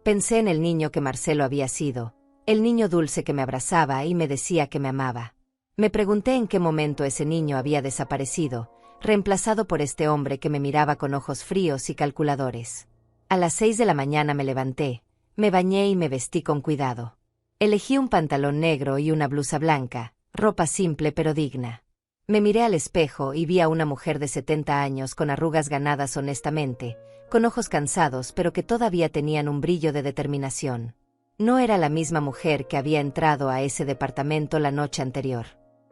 Pensé en el niño que Marcelo había sido, el niño dulce que me abrazaba y me decía que me amaba. Me pregunté en qué momento ese niño había desaparecido, reemplazado por este hombre que me miraba con ojos fríos y calculadores. A las 6 de la mañana me levanté, me bañé y me vestí con cuidado. Elegí un pantalón negro y una blusa blanca, ropa simple pero digna. Me miré al espejo y vi a una mujer de 70 años con arrugas ganadas honestamente, con ojos cansados pero que todavía tenían un brillo de determinación. No era la misma mujer que había entrado a ese departamento la noche anterior.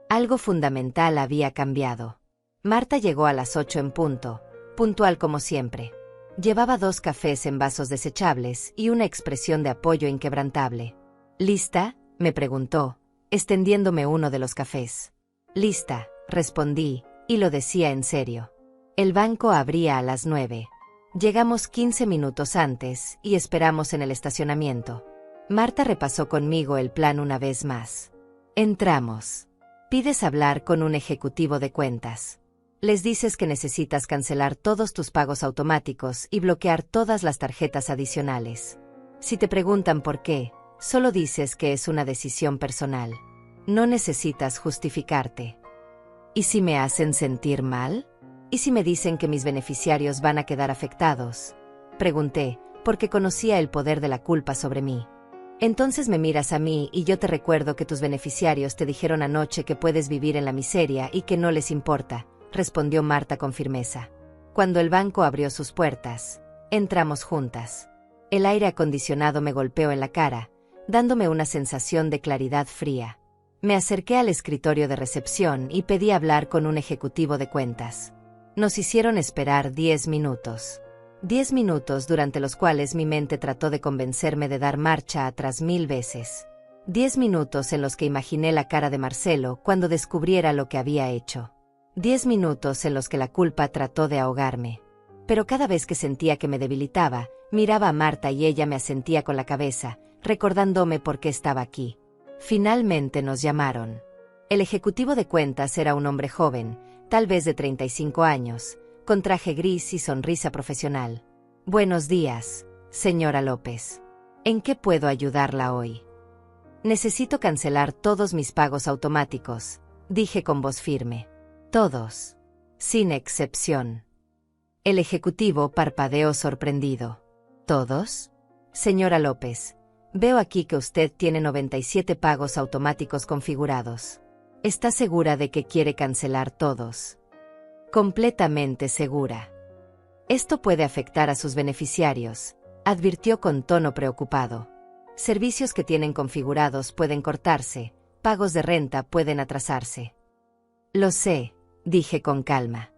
Algo fundamental había cambiado. Marta llegó a las 8 en punto, puntual como siempre. Llevaba 2 cafés en vasos desechables y una expresión de apoyo inquebrantable. ¿Lista?, me preguntó, extendiéndome uno de los cafés. Lista, respondí, y lo decía en serio. El banco abría a las 9. Llegamos 15 minutos antes y esperamos en el estacionamiento. Marta repasó conmigo el plan una vez más. Entramos. Pides hablar con un ejecutivo de cuentas. Les dices que necesitas cancelar todos tus pagos automáticos y bloquear todas las tarjetas adicionales. Si te preguntan por qué, solo dices que es una decisión personal. No necesitas justificarte. ¿Y si me hacen sentir mal? ¿Y si me dicen que mis beneficiarios van a quedar afectados? Pregunté, porque conocía el poder de la culpa sobre mí. Entonces me miras a mí y yo te recuerdo que tus beneficiarios te dijeron anoche que puedes vivir en la miseria y que no les importa, respondió Marta con firmeza. Cuando el banco abrió sus puertas, entramos juntas. El aire acondicionado me golpeó en la cara, dándome una sensación de claridad fría. Me acerqué al escritorio de recepción y pedí hablar con un ejecutivo de cuentas. Nos hicieron esperar 10 minutos. 10 minutos durante los cuales mi mente trató de convencerme de dar marcha atrás 1000 veces. 10 minutos en los que imaginé la cara de Marcelo cuando descubriera lo que había hecho. 10 minutos en los que la culpa trató de ahogarme. Pero cada vez que sentía que me debilitaba, miraba a Marta y ella me asentía con la cabeza, recordándome por qué estaba aquí. Finalmente nos llamaron. El ejecutivo de cuentas era un hombre joven, tal vez de 35 años, con traje gris y sonrisa profesional. Buenos días, señora López. ¿En qué puedo ayudarla hoy? Necesito cancelar todos mis pagos automáticos, dije con voz firme. Todos. Sin excepción. El ejecutivo parpadeó sorprendido. ¿Todos? Señora López, veo aquí que usted tiene 97 pagos automáticos configurados. ¿Está segura de que quiere cancelar todos? Completamente segura. Esto puede afectar a sus beneficiarios, advirtió con tono preocupado. Servicios que tienen configurados pueden cortarse, pagos de renta pueden atrasarse. Lo sé, dije con calma.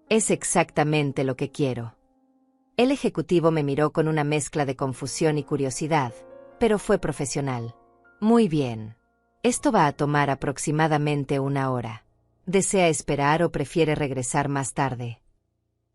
Es exactamente lo que quiero. El ejecutivo me miró con una mezcla de confusión y curiosidad, pero fue profesional. Muy bien. Esto va a tomar aproximadamente 1 hora. ¿Desea esperar o prefiere regresar más tarde?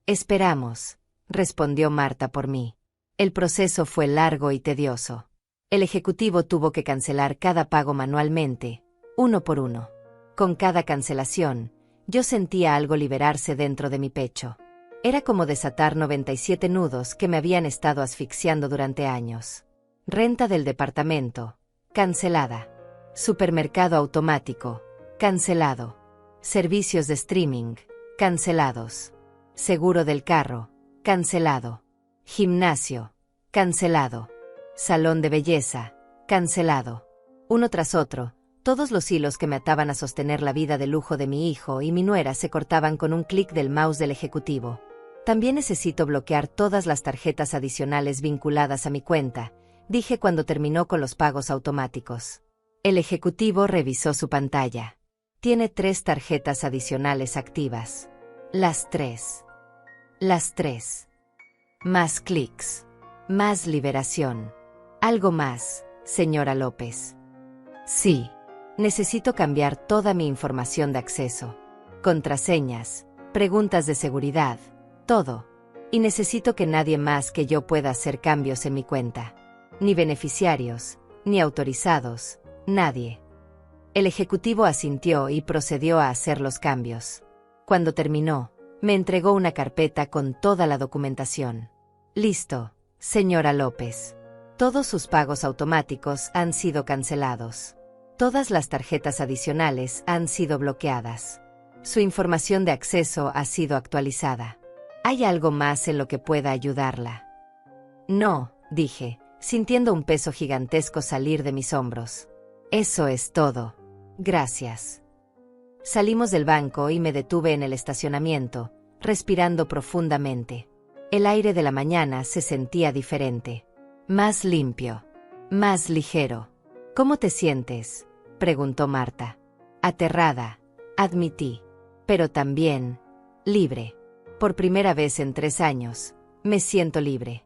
Esperamos, respondió Marta por mí. El proceso fue largo y tedioso. El ejecutivo tuvo que cancelar cada pago manualmente, uno por uno. Con cada cancelación, yo sentía algo liberarse dentro de mi pecho. Era como desatar 97 nudos que me habían estado asfixiando durante años. Renta del departamento, cancelada. Supermercado automático, cancelado. Servicios de streaming, cancelados. Seguro del carro, cancelado. Gimnasio, cancelado. Salón de belleza, cancelado. Uno tras otro, todos los hilos que me ataban a sostener la vida de lujo de mi hijo y mi nuera se cortaban con un clic del mouse del ejecutivo. También necesito bloquear todas las tarjetas adicionales vinculadas a mi cuenta, dije cuando terminó con los pagos automáticos. El ejecutivo revisó su pantalla. Tiene 3 tarjetas adicionales activas. Las 3. Más clics. Más liberación. Algo más, señora López. Sí. Necesito cambiar toda mi información de acceso. Contraseñas, preguntas de seguridad, todo. Y necesito que nadie más que yo pueda hacer cambios en mi cuenta. Ni beneficiarios, ni autorizados, nadie. El ejecutivo asintió y procedió a hacer los cambios. Cuando terminó, me entregó una carpeta con toda la documentación. Listo, señora López. Todos sus pagos automáticos han sido cancelados. Todas las tarjetas adicionales han sido bloqueadas. Su información de acceso ha sido actualizada. ¿Hay algo más en lo que pueda ayudarla? No, dije, sintiendo un peso gigantesco salir de mis hombros. Eso es todo. Gracias. Salimos del banco y me detuve en el estacionamiento, respirando profundamente. El aire de la mañana se sentía diferente. Más limpio. Más ligero. ¿Cómo te sientes?, preguntó Marta. Aterrada, admití. Pero también, libre. Por primera vez en 3 años, me siento libre.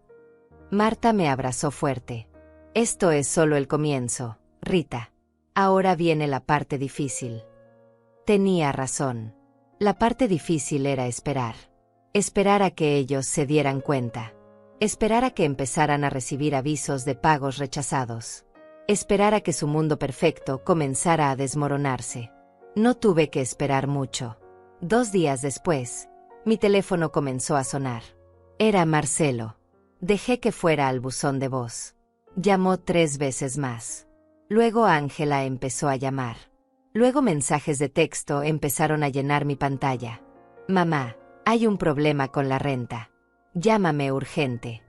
Marta me abrazó fuerte. Esto es solo el comienzo, Rita. Ahora viene la parte difícil. Tenía razón. La parte difícil era esperar. Esperar a que ellos se dieran cuenta. Esperar a que empezaran a recibir avisos de pagos rechazados. Esperar a que su mundo perfecto comenzara a desmoronarse. No tuve que esperar mucho. 2 días después, mi teléfono comenzó a sonar. Era Marcelo. Dejé que fuera al buzón de voz. Llamó 3 veces más. Luego Ángela empezó a llamar. Luego mensajes de texto empezaron a llenar mi pantalla. Mamá, hay un problema con la renta. Llámame urgente.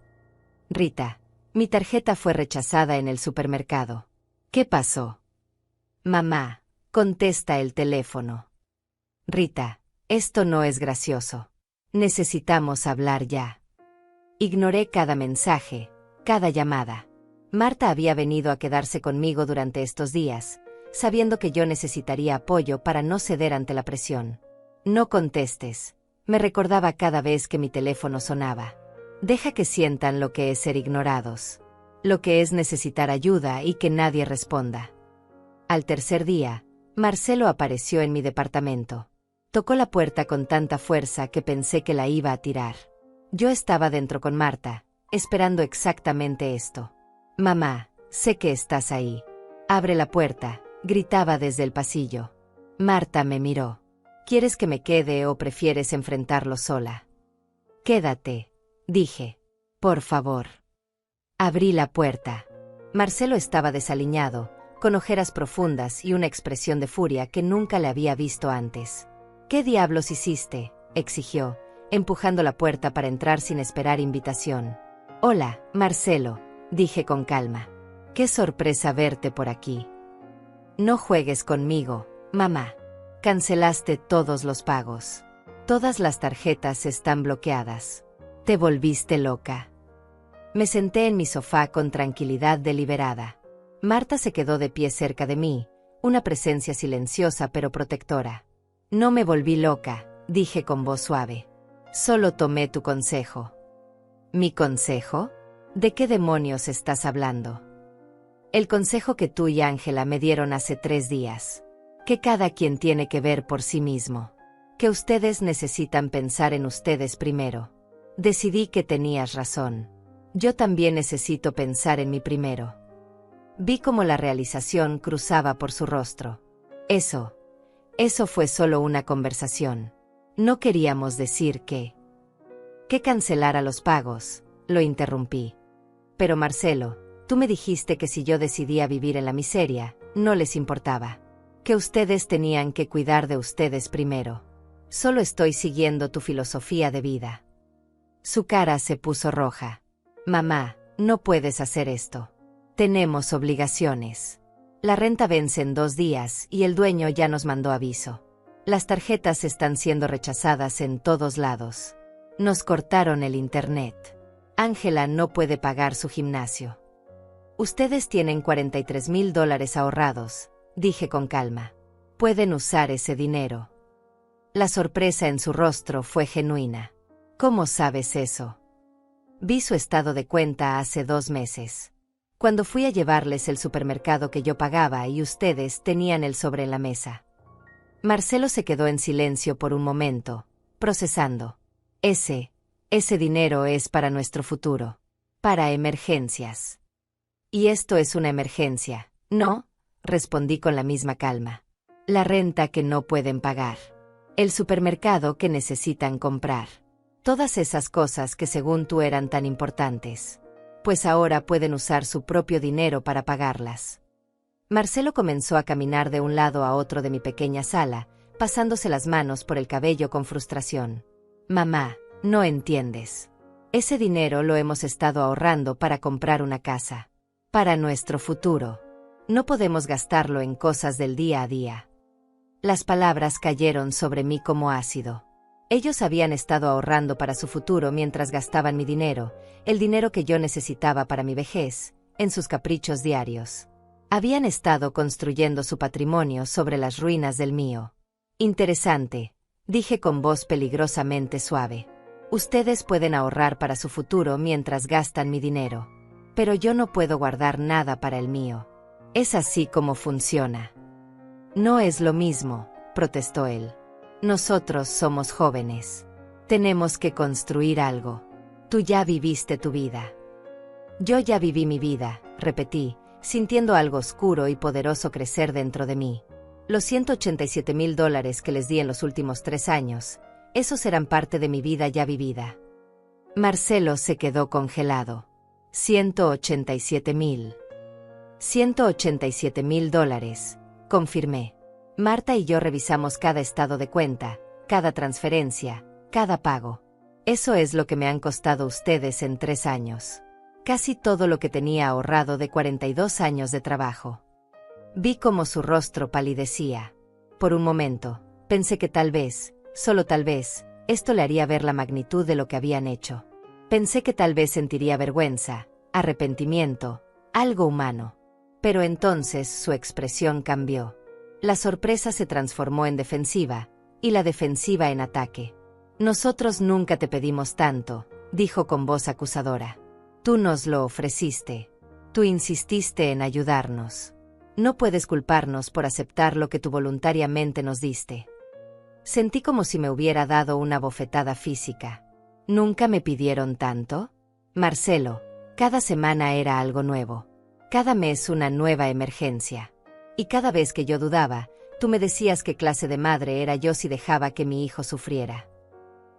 Rita, mi tarjeta fue rechazada en el supermercado. ¿Qué pasó? Mamá, contesta el teléfono. Rita, esto no es gracioso. Necesitamos hablar ya. Ignoré cada mensaje, cada llamada. Marta había venido a quedarse conmigo durante estos días, sabiendo que yo necesitaría apoyo para no ceder ante la presión. No contestes, me recordaba cada vez que mi teléfono sonaba. Deja que sientan lo que es ser ignorados, lo que es necesitar ayuda y que nadie responda. Al tercer día, Marcelo apareció en mi departamento. Tocó la puerta con tanta fuerza que pensé que la iba a tirar. Yo estaba dentro con Marta, esperando exactamente esto. Mamá, sé que estás ahí. Abre la puerta, gritaba desde el pasillo. Marta me miró. ¿Quieres que me quede o prefieres enfrentarlo sola? Quédate, dije. Por favor. Abrí la puerta. Marcelo estaba desaliñado, con ojeras profundas y una expresión de furia que nunca le había visto antes. ¿Qué diablos hiciste?, exigió, empujando la puerta para entrar sin esperar invitación. Hola, Marcelo, dije con calma. Qué sorpresa verte por aquí. No juegues conmigo, mamá. Cancelaste todos los pagos. Todas las tarjetas están bloqueadas. Te volviste loca. Me senté en mi sofá con tranquilidad deliberada. Marta se quedó de pie cerca de mí, una presencia silenciosa pero protectora. No me volví loca, dije con voz suave. Solo tomé tu consejo. ¿Mi consejo? ¿De qué demonios estás hablando? El consejo que tú y Ángela me dieron hace 3 días. Que cada quien tiene que ver por sí mismo. Que ustedes necesitan pensar en ustedes primero. Decidí que tenías razón. Yo también necesito pensar en mí primero. Vi cómo la realización cruzaba por su rostro. Eso fue solo una conversación. No queríamos decir que cancelara los pagos, lo interrumpí. Pero Marcelo, tú me dijiste que si yo decidía vivir en la miseria, no les importaba. Que ustedes tenían que cuidar de ustedes primero. Solo estoy siguiendo tu filosofía de vida. Su cara se puso roja. Mamá, no puedes hacer esto. Tenemos obligaciones. La renta vence en 2 días y el dueño ya nos mandó aviso. Las tarjetas están siendo rechazadas en todos lados. Nos cortaron el internet. Ángela no puede pagar su gimnasio. Ustedes tienen $43,000 ahorrados, dije con calma. Pueden usar ese dinero. La sorpresa en su rostro fue genuina. ¿Cómo sabes eso? Vi su estado de cuenta hace 2 meses. Cuando fui a llevarles el supermercado que yo pagaba y ustedes tenían el sobre en la mesa. Marcelo se quedó en silencio por un momento, procesando. Ese dinero es para nuestro futuro. Para emergencias. Y esto es una emergencia, ¿no? Respondí con la misma calma. La renta que no pueden pagar. El supermercado que necesitan comprar. Todas esas cosas que según tú eran tan importantes. Pues ahora pueden usar su propio dinero para pagarlas. Marcelo comenzó a caminar de un lado a otro de mi pequeña sala, pasándose las manos por el cabello con frustración. Mamá, no entiendes. Ese dinero lo hemos estado ahorrando para comprar una casa. Para nuestro futuro. No podemos gastarlo en cosas del día a día. Las palabras cayeron sobre mí como ácido. Ellos habían estado ahorrando para su futuro mientras gastaban mi dinero, el dinero que yo necesitaba para mi vejez, en sus caprichos diarios. Habían estado construyendo su patrimonio sobre las ruinas del mío. Interesante, dije con voz peligrosamente suave. Ustedes pueden ahorrar para su futuro mientras gastan mi dinero. Pero yo no puedo guardar nada para el mío. Es así como funciona. No es lo mismo, protestó él. Nosotros somos jóvenes. Tenemos que construir algo. Tú ya viviste tu vida. Yo ya viví mi vida, repetí, sintiendo algo oscuro y poderoso crecer dentro de mí. Los $187,000 que les di en los últimos 3 años, esos eran parte de mi vida ya vivida. Marcelo se quedó congelado. $187,000. $187,000, confirmé. Marta y yo revisamos cada estado de cuenta, cada transferencia, cada pago. Eso es lo que me han costado ustedes en 3 años. Casi todo lo que tenía ahorrado de 42 años de trabajo. Vi cómo su rostro palidecía. Por un momento, pensé que tal vez, solo tal vez, esto le haría ver la magnitud de lo que habían hecho. Pensé que tal vez sentiría vergüenza, arrepentimiento, algo humano. Pero entonces su expresión cambió. La sorpresa se transformó en defensiva, y la defensiva en ataque. Nosotros nunca te pedimos tanto, dijo con voz acusadora. Tú nos lo ofreciste. Tú insististe en ayudarnos. No puedes culparnos por aceptar lo que tú voluntariamente nos diste. Sentí como si me hubiera dado una bofetada física. ¿Nunca me pidieron tanto? Marcelo, cada semana era algo nuevo. Cada mes una nueva emergencia. Y cada vez que yo dudaba, tú me decías qué clase de madre era yo si dejaba que mi hijo sufriera.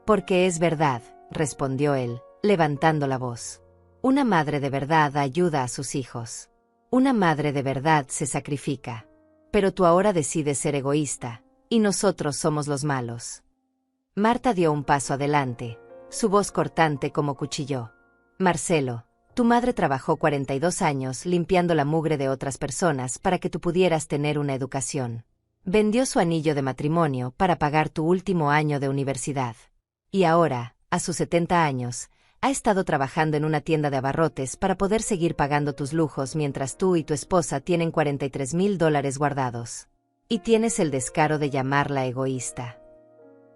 Porque es verdad, respondió él, levantando la voz. Una madre de verdad ayuda a sus hijos. Una madre de verdad se sacrifica. Pero tú ahora decides ser egoísta, y nosotros somos los malos. Marta dio un paso adelante, su voz cortante como cuchillo. Marcelo, tu madre trabajó 42 años limpiando la mugre de otras personas para que tú pudieras tener una educación. Vendió su anillo de matrimonio para pagar tu último año de universidad. Y ahora, a sus 70 años, ha estado trabajando en una tienda de abarrotes para poder seguir pagando tus lujos mientras tú y tu esposa tienen $43,000 guardados. Y tienes el descaro de llamarla egoísta.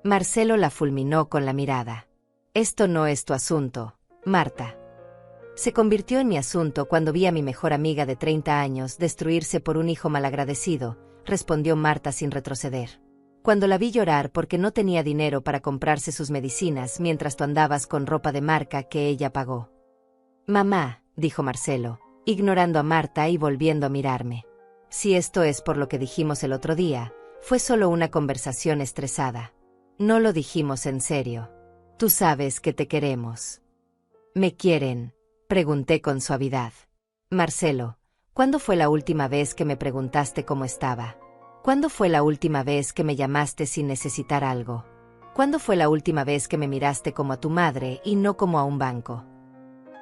Marcelo la fulminó con la mirada. Esto no es tu asunto, Marta. Se convirtió en mi asunto cuando vi a mi mejor amiga de 30 años destruirse por un hijo malagradecido, respondió Marta sin retroceder. Cuando la vi llorar porque no tenía dinero para comprarse sus medicinas mientras tú andabas con ropa de marca que ella pagó. Mamá, dijo Marcelo, ignorando a Marta y volviendo a mirarme. Si esto es por lo que dijimos el otro día, fue solo una conversación estresada. No lo dijimos en serio. Tú sabes que te queremos. ¿Me quieren?, pregunté con suavidad. Marcelo, ¿cuándo fue la última vez que me preguntaste cómo estaba? ¿Cuándo fue la última vez que me llamaste sin necesitar algo? ¿Cuándo fue la última vez que me miraste como a tu madre y no como a un banco?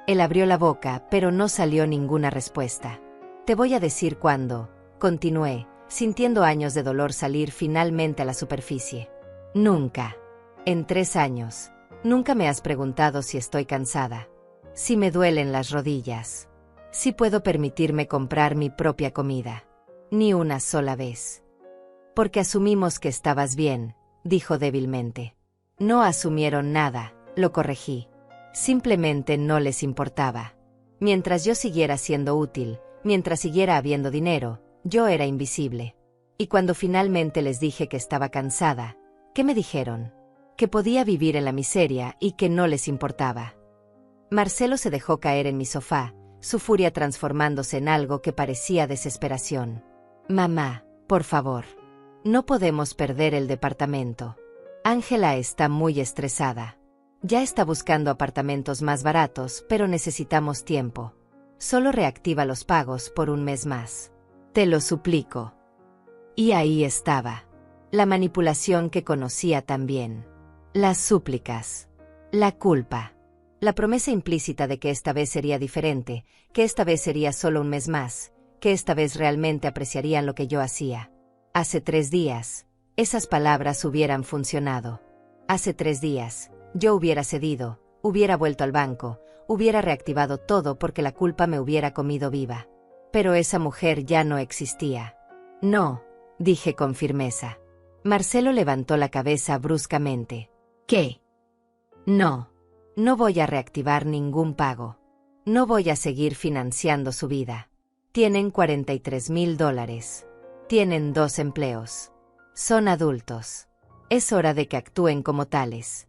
Él abrió la boca, pero no salió ninguna respuesta. Te voy a decir cuándo, continué, sintiendo años de dolor salir finalmente a la superficie. Nunca. En 3 años. Nunca me has preguntado si estoy cansada. Si me duelen las rodillas. Si puedo permitirme comprar mi propia comida. Ni una sola vez. Porque asumimos que estabas bien, dijo débilmente. No asumieron nada, lo corregí. Simplemente no les importaba. Mientras yo siguiera siendo útil, mientras siguiera habiendo dinero, yo era invisible. Y cuando finalmente les dije que estaba cansada, ¿qué me dijeron? Que podía vivir en la miseria y que no les importaba. Marcelo se dejó caer en mi sofá, su furia transformándose en algo que parecía desesperación. Mamá, por favor. No podemos perder el departamento. Ángela está muy estresada. Ya está buscando apartamentos más baratos, pero necesitamos tiempo. Solo reactiva los pagos por un mes más. Te lo suplico. Y ahí estaba. La manipulación que conocía tan bien. Las súplicas. La culpa. La promesa implícita de que esta vez sería diferente, que esta vez sería solo un mes más, que esta vez realmente apreciarían lo que yo hacía. Hace 3 días, esas palabras hubieran funcionado. Hace 3 días, yo hubiera cedido, hubiera vuelto al banco, hubiera reactivado todo porque la culpa me hubiera comido viva. Pero esa mujer ya no existía. No, dije con firmeza. Marcelo levantó la cabeza bruscamente. ¿Qué? No. No voy a reactivar ningún pago. No voy a seguir financiando su vida. Tienen $43,000. Tienen 2 empleos. Son adultos. Es hora de que actúen como tales.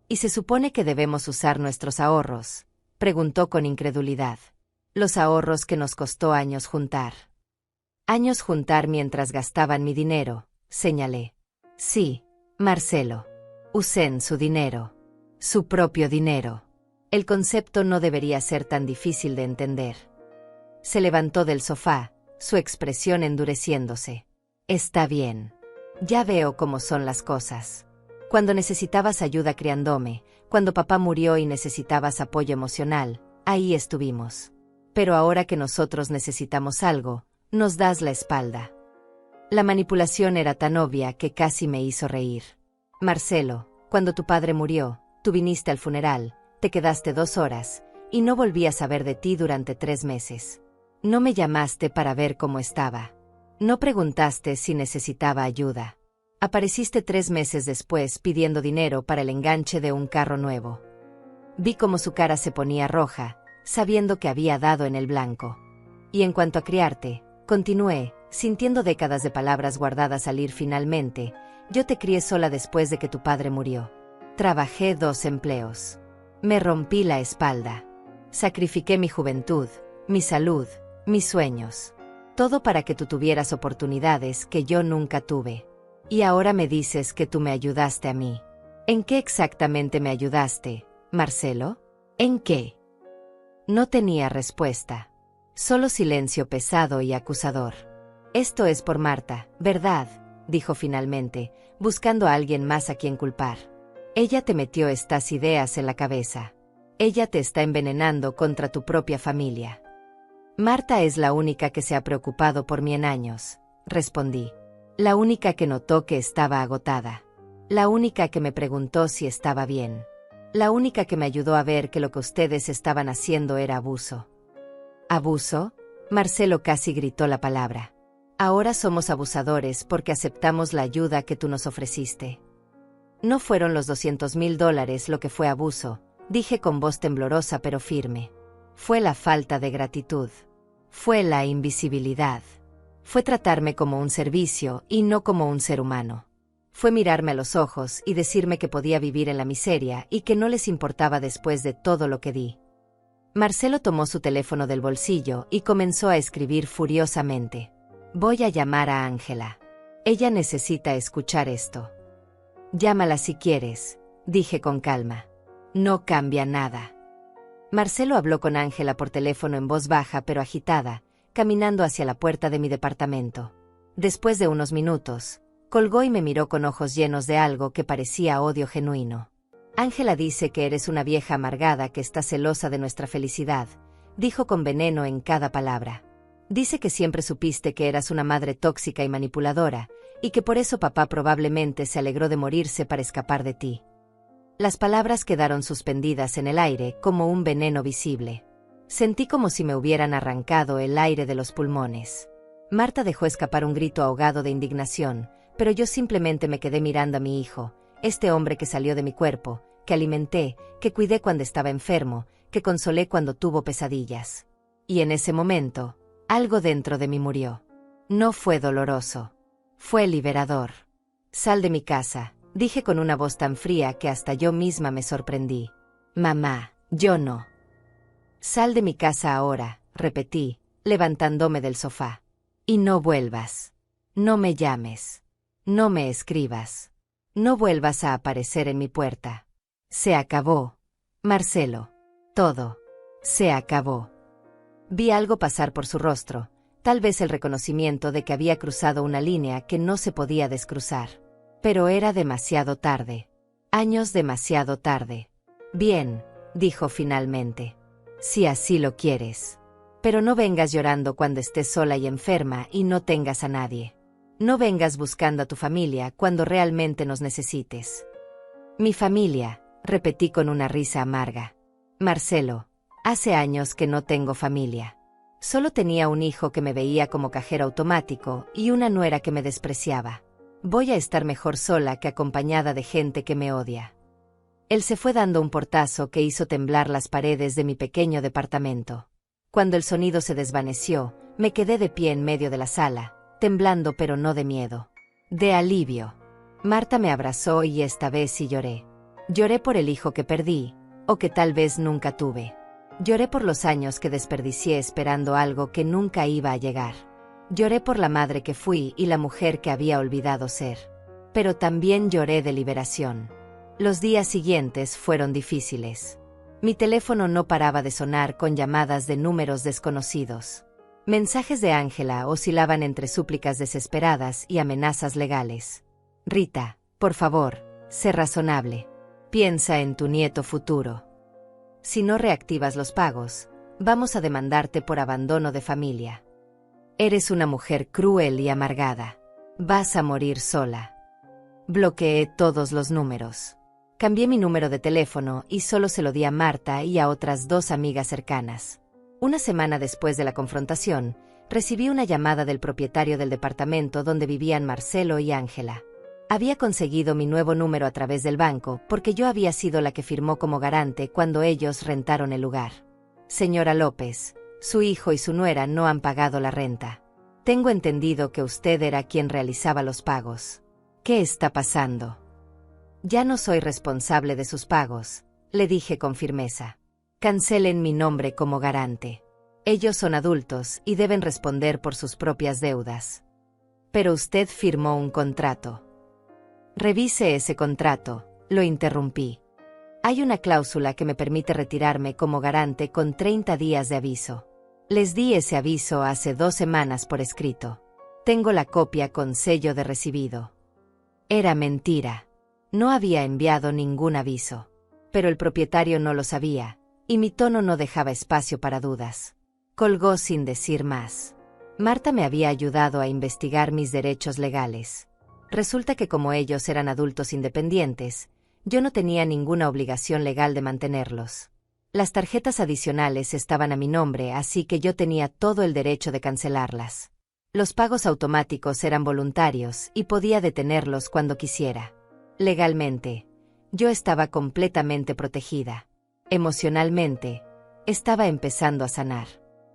¿Y se supone que debemos usar nuestros ahorros?, preguntó con incredulidad. Los ahorros que nos costó años juntar. Años juntar mientras gastaban mi dinero, señalé. Sí, Marcelo. Usen su dinero. Su propio dinero. El concepto no debería ser tan difícil de entender. Se levantó del sofá, su expresión endureciéndose. Está bien. Ya veo cómo son las cosas. Cuando necesitabas ayuda criándome, cuando papá murió y necesitabas apoyo emocional, ahí estuvimos. Pero ahora que nosotros necesitamos algo, nos das la espalda. La manipulación era tan obvia que casi me hizo reír. Marcelo, cuando tu padre murió, tú viniste al funeral, te quedaste 2 horas, y no volví a saber de ti durante 3 meses. No me llamaste para ver cómo estaba. No preguntaste si necesitaba ayuda. Apareciste 3 meses después pidiendo dinero para el enganche de un carro nuevo. Vi cómo su cara se ponía roja, sabiendo que había dado en el blanco. Y en cuanto a criarte, continué, sintiendo décadas de palabras guardadas salir finalmente, yo te crié sola después de que tu padre murió. Trabajé 2 empleos. Me rompí la espalda. Sacrifiqué mi juventud, mi salud, mis sueños. Todo para que tú tuvieras oportunidades que yo nunca tuve. Y ahora me dices que tú me ayudaste a mí. ¿En qué exactamente me ayudaste, Marcelo? ¿En qué? No tenía respuesta. Solo silencio pesado y acusador. Esto es por Marta, ¿verdad?, dijo finalmente, buscando a alguien más a quien culpar. Ella te metió estas ideas en la cabeza. Ella te está envenenando contra tu propia familia. Marta es la única que se ha preocupado por mí en años, respondí. La única que notó que estaba agotada. La única que me preguntó si estaba bien. La única que me ayudó a ver que lo que ustedes estaban haciendo era abuso. ¿Abuso? Marcelo casi gritó la palabra. Ahora somos abusadores porque aceptamos la ayuda que tú nos ofreciste. No fueron los $200,000 lo que fue abuso, dije con voz temblorosa pero firme. Fue la falta de gratitud. Fue la invisibilidad. Fue tratarme como un servicio y no como un ser humano. Fue mirarme a los ojos y decirme que podía vivir en la miseria y que no les importaba después de todo lo que di. Marcelo tomó su teléfono del bolsillo y comenzó a escribir furiosamente. Voy a llamar a Ángela. Ella necesita escuchar esto. Llámala si quieres, dije con calma. No cambia nada. Marcelo habló con Ángela por teléfono en voz baja pero agitada, caminando hacia la puerta de mi departamento. Después de unos minutos, colgó y me miró con ojos llenos de algo que parecía odio genuino. Ángela dice que eres una vieja amargada que está celosa de nuestra felicidad, dijo con veneno en cada palabra. Dice que siempre supiste que eras una madre tóxica y manipuladora, y que por eso papá probablemente se alegró de morirse para escapar de ti. Las palabras quedaron suspendidas en el aire como un veneno visible. Sentí como si me hubieran arrancado el aire de los pulmones. Marta dejó escapar un grito ahogado de indignación, pero yo simplemente me quedé mirando a mi hijo, este hombre que salió de mi cuerpo, que alimenté, que cuidé cuando estaba enfermo, que consolé cuando tuvo pesadillas. Y en ese momento, algo dentro de mí murió. No fue doloroso. Fue liberador. Sal de mi casa, dije con una voz tan fría que hasta yo misma me sorprendí. Mamá, yo no. Sal de mi casa ahora, repetí, levantándome del sofá. Y no vuelvas. No me llames. No me escribas. No vuelvas a aparecer en mi puerta. Se acabó. Marcelo. Todo. Se acabó. Vi algo pasar por su rostro, tal vez el reconocimiento de que había cruzado una línea que no se podía descruzar. Pero era demasiado tarde. Años demasiado tarde. Bien, dijo finalmente. Si así lo quieres. Pero no vengas llorando cuando estés sola y enferma y no tengas a nadie. No vengas buscando a tu familia cuando realmente nos necesites. Mi familia, repetí con una risa amarga. Marcelo, hace años que no tengo familia. Solo tenía un hijo que me veía como cajero automático y una nuera que me despreciaba. Voy a estar mejor sola que acompañada de gente que me odia. Él se fue dando un portazo que hizo temblar las paredes de mi pequeño departamento. Cuando el sonido se desvaneció, me quedé de pie en medio de la sala, temblando pero no de miedo. De alivio. Marta me abrazó y esta vez sí lloré. Lloré por el hijo que perdí, o que tal vez nunca tuve. Lloré por los años que desperdicié esperando algo que nunca iba a llegar. Lloré por la madre que fui y la mujer que había olvidado ser. Pero también lloré de liberación. Los días siguientes fueron difíciles. Mi teléfono no paraba de sonar con llamadas de números desconocidos. Mensajes de Ángela oscilaban entre súplicas desesperadas y amenazas legales. Rita, por favor, sé razonable. Piensa en tu nieto futuro. Si no reactivas los pagos, vamos a demandarte por abandono de familia. Eres una mujer cruel y amargada. Vas a morir sola. Bloqueé todos los números. Cambié mi número de teléfono y solo se lo di a Marta y a otras 2 amigas cercanas. Una semana después de la confrontación, recibí una llamada del propietario del departamento donde vivían Marcelo y Ángela. Había conseguido mi nuevo número a través del banco porque yo había sido la que firmó como garante cuando ellos rentaron el lugar. Señora López, su hijo y su nuera no han pagado la renta. Tengo entendido que usted era quien realizaba los pagos. ¿Qué está pasando? Ya no soy responsable de sus pagos, le dije con firmeza. Cancelen mi nombre como garante. Ellos son adultos y deben responder por sus propias deudas. Pero usted firmó un contrato. Revise ese contrato, lo interrumpí. Hay una cláusula que me permite retirarme como garante con 30 días de aviso. Les di ese aviso hace 2 semanas por escrito. Tengo la copia con sello de recibido. Era mentira. No había enviado ningún aviso. Pero el propietario no lo sabía, y mi tono no dejaba espacio para dudas. Colgó sin decir más. Marta me había ayudado a investigar mis derechos legales. Resulta que como ellos eran adultos independientes, yo no tenía ninguna obligación legal de mantenerlos. Las tarjetas adicionales estaban a mi nombre, así que yo tenía todo el derecho de cancelarlas. Los pagos automáticos eran voluntarios y podía detenerlos cuando quisiera. Legalmente, yo estaba completamente protegida. Emocionalmente, estaba empezando a sanar.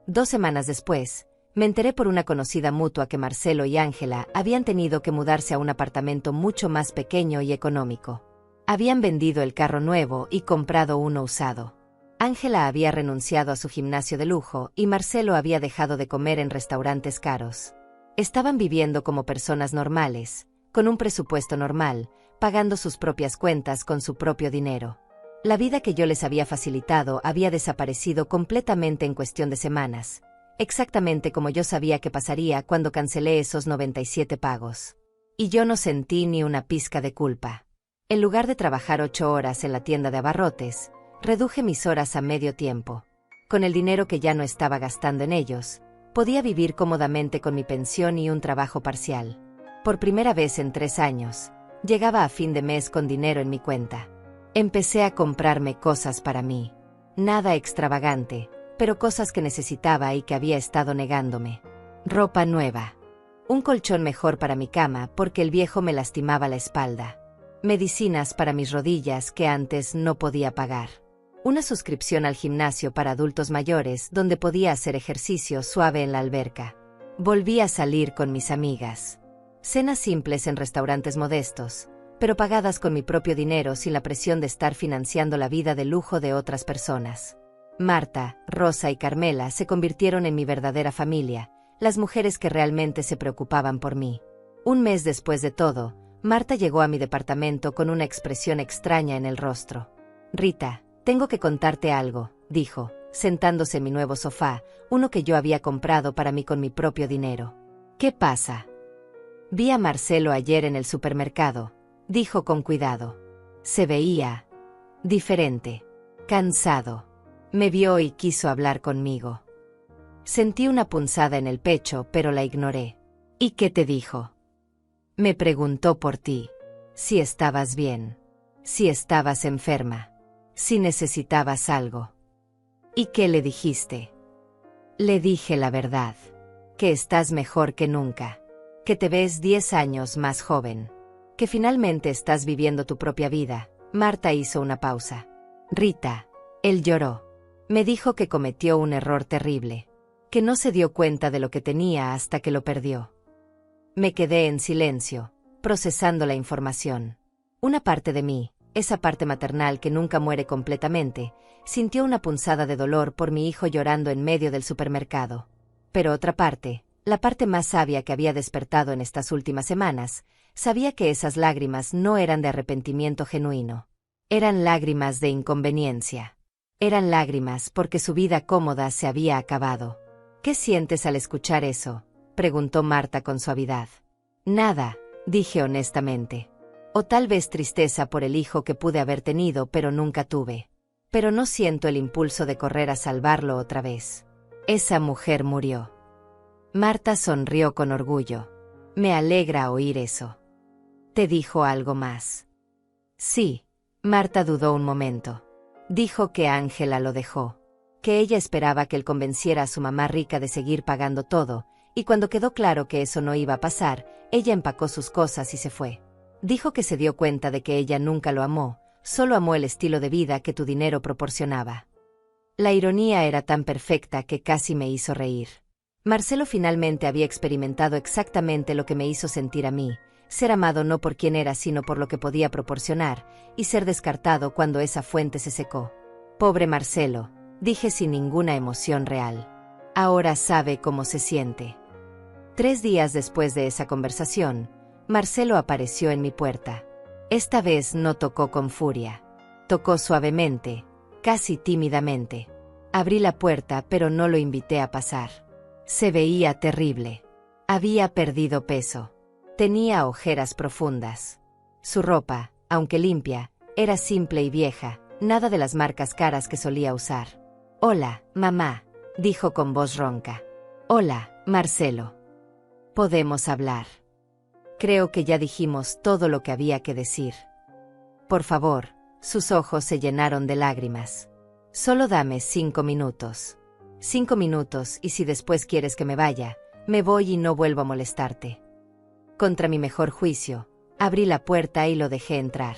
2 semanas después, me enteré por una conocida mutua que Marcelo y Ángela habían tenido que mudarse a un apartamento mucho más pequeño y económico. Habían vendido el carro nuevo y comprado uno usado. Ángela había renunciado a su gimnasio de lujo y Marcelo había dejado de comer en restaurantes caros. Estaban viviendo como personas normales, con un presupuesto normal, pagando sus propias cuentas con su propio dinero. La vida que yo les había facilitado había desaparecido completamente en cuestión de semanas, exactamente como yo sabía que pasaría cuando cancelé esos 97 pagos. Y yo no sentí ni una pizca de culpa. En lugar de trabajar 8 horas en la tienda de abarrotes, reduje mis horas a medio tiempo. Con el dinero que ya no estaba gastando en ellos, podía vivir cómodamente con mi pensión y un trabajo parcial. Por primera vez en 3 años, llegaba a fin de mes con dinero en mi cuenta. Empecé a comprarme cosas para mí. Nada extravagante, pero cosas que necesitaba y que había estado negándome. Ropa nueva. Un colchón mejor para mi cama porque el viejo me lastimaba la espalda. medicinas para mis rodillas que antes no podía pagar, una suscripción al gimnasio para adultos mayores donde podía hacer ejercicio suave en la alberca. Volví a salir con mis amigas. Cenas simples en restaurantes modestos, pero pagadas con mi propio dinero sin la presión de estar financiando la vida de lujo de otras personas. Marta, Rosa y Carmela se convirtieron en mi verdadera familia, las mujeres que realmente se preocupaban por mí. Un mes después de todo, Marta llegó a mi departamento con una expresión extraña en el rostro. «Rita, tengo que contarte algo», dijo, sentándose en mi nuevo sofá, uno que yo había comprado para mí con mi propio dinero. «¿Qué pasa?» «Vi a Marcelo ayer en el supermercado», dijo con cuidado. Se veía diferente, cansado. Me vio y quiso hablar conmigo. Sentí una punzada en el pecho, pero la ignoré. «¿Y qué te dijo?» Me preguntó por ti, si estabas bien, si estabas enferma, si necesitabas algo. ¿Y qué le dijiste? Le dije la verdad, que estás mejor que nunca, que te ves 10 años más joven, que finalmente estás viviendo tu propia vida. Marta hizo una pausa. Rita, él lloró. Me dijo que cometió un error terrible, que no se dio cuenta de lo que tenía hasta que lo perdió. Me quedé en silencio, procesando la información. Una parte de mí, esa parte maternal que nunca muere completamente, sintió una punzada de dolor por mi hijo llorando en medio del supermercado. Pero otra parte, la parte más sabia que había despertado en estas últimas semanas, sabía que esas lágrimas no eran de arrepentimiento genuino. Eran lágrimas de inconveniencia. Eran lágrimas porque su vida cómoda se había acabado. ¿Qué sientes al escuchar eso?, preguntó Marta con suavidad. Nada, dije honestamente. O tal vez tristeza por el hijo que pude haber tenido pero nunca tuve. Pero no siento el impulso de correr a salvarlo otra vez. Esa mujer murió. Marta sonrió con orgullo. Me alegra oír eso. ¿Te dijo algo más? Sí. Marta dudó un momento. Dijo que Ángela lo dejó, que ella esperaba que él convenciera a su mamá rica de seguir pagando todo, y cuando quedó claro que eso no iba a pasar, ella empacó sus cosas y se fue. Dijo que se dio cuenta de que ella nunca lo amó, solo amó el estilo de vida que tu dinero proporcionaba. La ironía era tan perfecta que casi me hizo reír. Marcelo finalmente había experimentado exactamente lo que me hizo sentir a mí, ser amado no por quien era sino por lo que podía proporcionar, y ser descartado cuando esa fuente se secó. Pobre Marcelo, dije sin ninguna emoción real. Ahora sabe cómo se siente. 3 días después de esa conversación, Marcelo apareció en mi puerta. Esta vez no tocó con furia. Tocó suavemente, casi tímidamente. Abrí la puerta pero no lo invité a pasar. Se veía terrible. Había perdido peso. Tenía ojeras profundas. Su ropa, aunque limpia, era simple y vieja, nada de las marcas caras que solía usar. «Hola, mamá», dijo con voz ronca. «Hola, Marcelo. ¿Podemos hablar?» Creo que ya dijimos todo lo que había que decir. Por favor, sus ojos se llenaron de lágrimas. Solo dame 5 minutos. 5 minutos y si después quieres que me vaya, me voy y no vuelvo a molestarte. Contra mi mejor juicio, abrí la puerta y lo dejé entrar.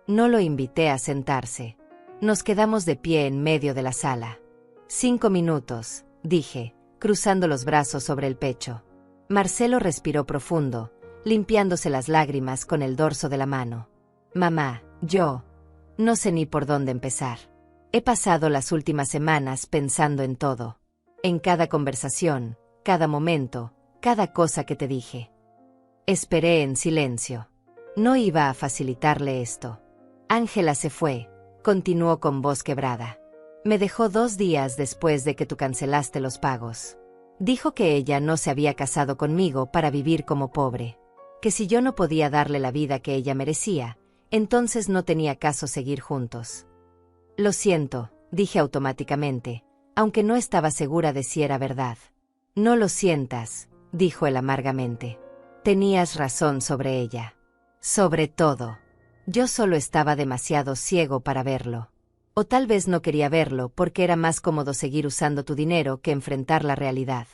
No lo invité a sentarse. Nos quedamos de pie en medio de la sala. 5 minutos, dije, cruzando los brazos sobre el pecho. Marcelo respiró profundo, limpiándose las lágrimas con el dorso de la mano. Mamá, yo no sé ni por dónde empezar. He pasado las últimas semanas pensando en todo. En cada conversación, cada momento, cada cosa que te dije. Esperé en silencio. No iba a facilitarle esto. Ángela se fue, continuó con voz quebrada. Me dejó 2 días después de que tú cancelaste los pagos. Dijo que ella no se había casado conmigo para vivir como pobre. Que si yo no podía darle la vida que ella merecía, entonces no tenía caso seguir juntos. Lo siento, dije automáticamente, aunque no estaba segura de si era verdad. No lo sientas, dijo él amargamente. Tenías razón sobre ella. Sobre todo. Yo solo estaba demasiado ciego para verlo. O tal vez no quería verlo porque era más cómodo seguir usando tu dinero que enfrentar la realidad.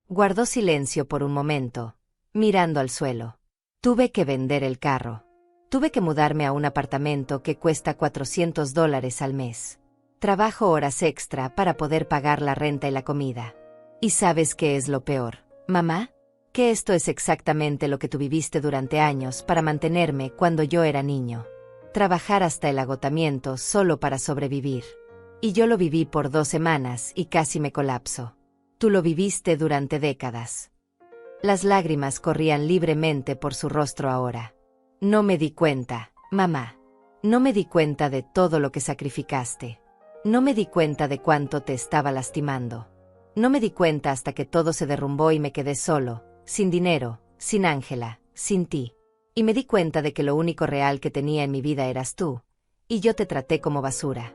Guardó silencio por un momento, mirando al suelo. Tuve que vender el carro. Tuve que mudarme a un apartamento que cuesta $400 al mes. Trabajo horas extra para poder pagar la renta y la comida. ¿Y sabes qué es lo peor, mamá? Que esto es exactamente lo que tú viviste durante años para mantenerme cuando yo era niño. Trabajar hasta el agotamiento solo para sobrevivir. Y yo lo viví por 2 semanas y casi me colapso. Tú lo viviste durante décadas. Las lágrimas corrían libremente por su rostro ahora. No me di cuenta, mamá. No me di cuenta de todo lo que sacrificaste. No me di cuenta de cuánto te estaba lastimando. No me di cuenta hasta que todo se derrumbó y me quedé solo, sin dinero, sin Ángela, sin ti. Y me di cuenta de que lo único real que tenía en mi vida eras tú, y yo te traté como basura.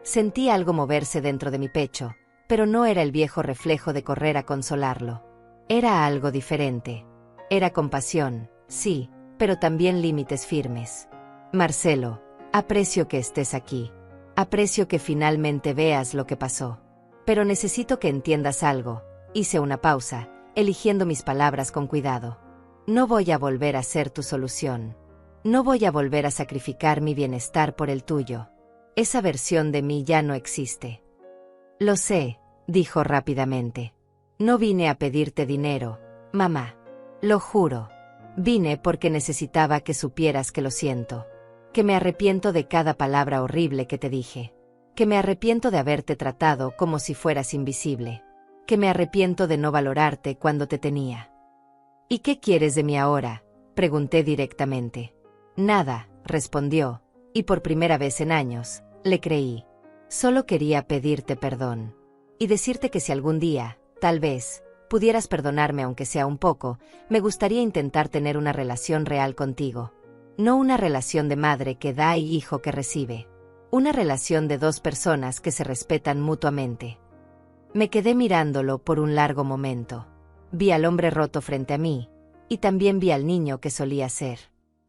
Sentí algo moverse dentro de mi pecho, pero no era el viejo reflejo de correr a consolarlo. Era algo diferente. Era compasión, sí, pero también límites firmes. Marcelo, aprecio que estés aquí. Aprecio que finalmente veas lo que pasó. Pero necesito que entiendas algo. Hice una pausa, eligiendo mis palabras con cuidado. No voy a volver a ser tu solución. No voy a volver a sacrificar mi bienestar por el tuyo. Esa versión de mí ya no existe. Lo sé, dijo rápidamente. No vine a pedirte dinero, mamá. Lo juro. Vine porque necesitaba que supieras que lo siento. Que me arrepiento de cada palabra horrible que te dije. Que me arrepiento de haberte tratado como si fueras invisible. Que me arrepiento de no valorarte cuando te tenía. ¿Y qué quieres de mí ahora?, pregunté directamente. Nada, respondió, y por primera vez en años, le creí. Solo quería pedirte perdón. Y decirte que si algún día, tal vez, pudieras perdonarme aunque sea un poco, me gustaría intentar tener una relación real contigo. No una relación de madre que da y hijo que recibe. Una relación de 2 personas que se respetan mutuamente. Me quedé mirándolo por un largo momento. Vi al hombre roto frente a mí, y también vi al niño que solía ser.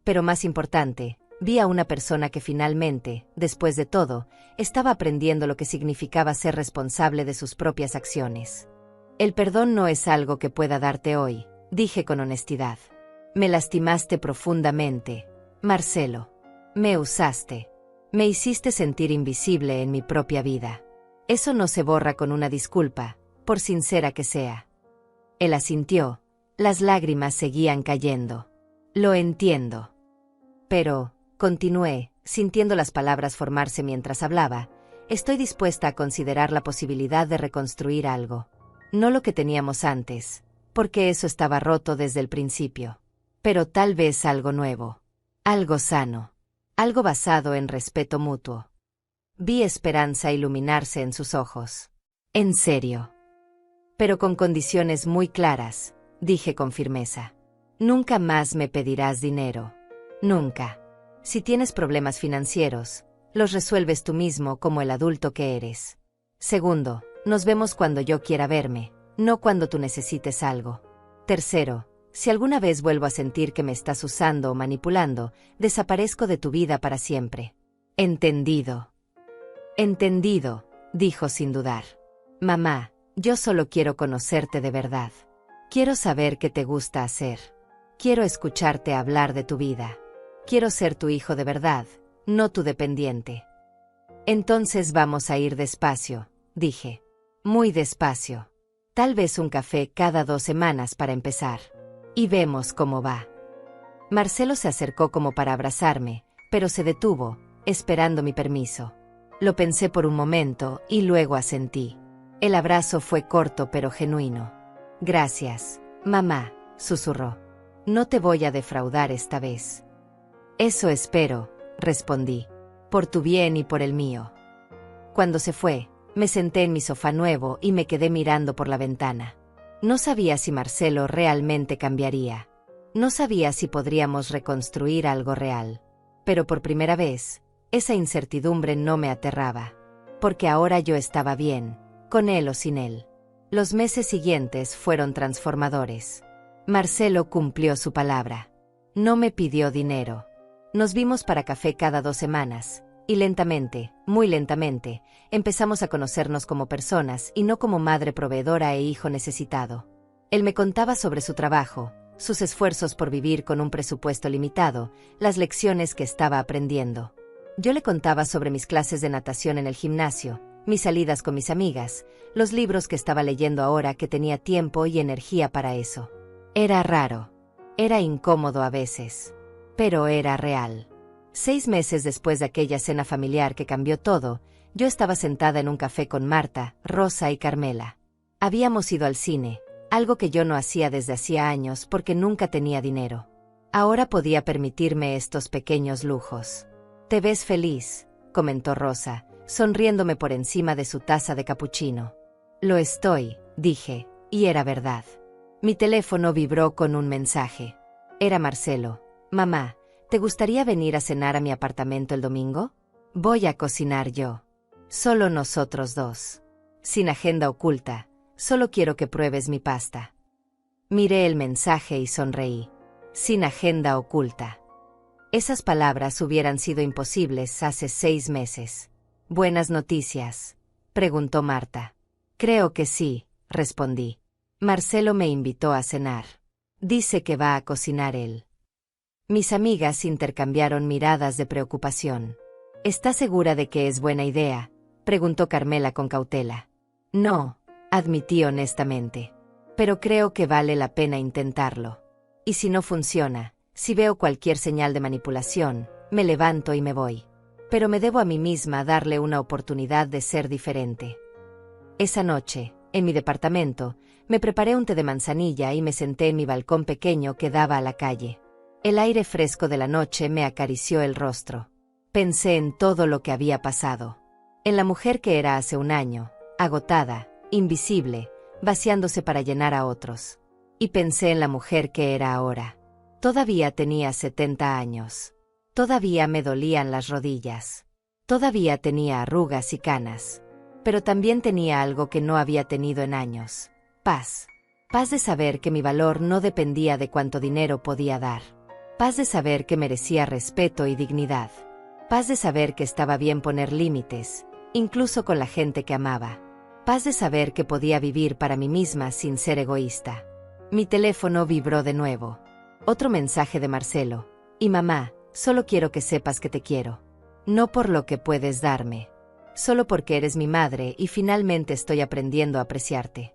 Pero más importante, vi a una persona que finalmente, después de todo, estaba aprendiendo lo que significaba ser responsable de sus propias acciones. El perdón no es algo que pueda darte hoy, dije con honestidad. Me lastimaste profundamente, Marcelo. Me usaste. Me hiciste sentir invisible en mi propia vida. Eso no se borra con una disculpa, por sincera que sea. Él asintió. Las lágrimas seguían cayendo. Lo entiendo. Pero, continué, sintiendo las palabras formarse mientras hablaba, estoy dispuesta a considerar la posibilidad de reconstruir algo. No lo que teníamos antes, porque eso estaba roto desde el principio. Pero tal vez algo nuevo. Algo sano. Algo basado en respeto mutuo. Vi esperanza iluminarse en sus ojos. En serio. Pero con condiciones muy claras, dije con firmeza. Nunca más me pedirás dinero. Nunca. Si tienes problemas financieros, los resuelves tú mismo como el adulto que eres. Segundo, nos vemos cuando yo quiera verme, no cuando tú necesites algo. Tercero, si alguna vez vuelvo a sentir que me estás usando o manipulando, desaparezco de tu vida para siempre. Entendido. Entendido, dijo sin dudar. Mamá, yo solo quiero conocerte de verdad. Quiero saber qué te gusta hacer. Quiero escucharte hablar de tu vida. Quiero ser tu hijo de verdad, no tu dependiente. Entonces vamos a ir despacio, dije. Muy despacio. Tal vez un café cada 2 semanas para empezar. Y vemos cómo va. Marcelo se acercó como para abrazarme, pero se detuvo, esperando mi permiso. Lo pensé por un momento y luego asentí. El abrazo fue corto pero genuino. Gracias, mamá, susurró. No te voy a defraudar esta vez. Eso espero, respondí. Por tu bien y por el mío. Cuando se fue, me senté en mi sofá nuevo y me quedé mirando por la ventana. No sabía si Marcelo realmente cambiaría. No sabía si podríamos reconstruir algo real. Pero por primera vez, esa incertidumbre no me aterraba. Porque ahora yo estaba bien, con él o sin él. Los meses siguientes fueron transformadores. Marcelo cumplió su palabra. No me pidió dinero. Nos vimos para café cada 2 semanas, y lentamente, muy lentamente, empezamos a conocernos como personas y no como madre proveedora e hijo necesitado. Él me contaba sobre su trabajo, sus esfuerzos por vivir con un presupuesto limitado, las lecciones que estaba aprendiendo. Yo le contaba sobre mis clases de natación en el gimnasio, mis salidas con mis amigas, los libros que estaba leyendo ahora que tenía tiempo y energía para eso. Era raro. Era incómodo a veces. Pero era real. 6 meses después de aquella cena familiar que cambió todo, yo estaba sentada en un café con Marta, Rosa y Carmela. Habíamos ido al cine, algo que yo no hacía desde hacía años porque nunca tenía dinero. Ahora podía permitirme estos pequeños lujos. «Te ves feliz», comentó Rosa, sonriéndome por encima de su taza de capuchino. «Lo estoy», dije, y era verdad. Mi teléfono vibró con un mensaje. Era Marcelo. «Mamá, ¿te gustaría venir a cenar a mi apartamento el domingo? Voy a cocinar yo. Solo nosotros dos. Sin agenda oculta, solo quiero que pruebes mi pasta». Miré el mensaje y sonreí. Sin agenda oculta. Esas palabras hubieran sido imposibles hace 6 meses. «¿Buenas noticias?», preguntó Marta. «Creo que sí», respondí. «Marcelo me invitó a cenar. Dice que va a cocinar él». Mis amigas intercambiaron miradas de preocupación. «¿Estás segura de que es buena idea?», preguntó Carmela con cautela. «No», admití honestamente. «Pero creo que vale la pena intentarlo. Y si no funciona, si veo cualquier señal de manipulación, me levanto y me voy. Pero me debo a mí misma darle una oportunidad de ser diferente». Esa noche, en mi departamento, me preparé un té de manzanilla y me senté en mi balcón pequeño que daba a la calle. El aire fresco de la noche me acarició el rostro. Pensé en todo lo que había pasado. En la mujer que era hace un año, agotada, invisible, vaciándose para llenar a otros. Y pensé en la mujer que era ahora. Todavía tenía 70 años. Todavía me dolían las rodillas. Todavía tenía arrugas y canas. Pero también tenía algo que no había tenido en años. Paz. Paz de saber que mi valor no dependía de cuánto dinero podía dar. Paz de saber que merecía respeto y dignidad. Paz de saber que estaba bien poner límites, incluso con la gente que amaba. Paz de saber que podía vivir para mí misma sin ser egoísta. Mi teléfono vibró de nuevo. Otro mensaje de Marcelo. «Y mamá, solo quiero que sepas que te quiero. No por lo que puedes darme. Solo porque eres mi madre y finalmente estoy aprendiendo a apreciarte».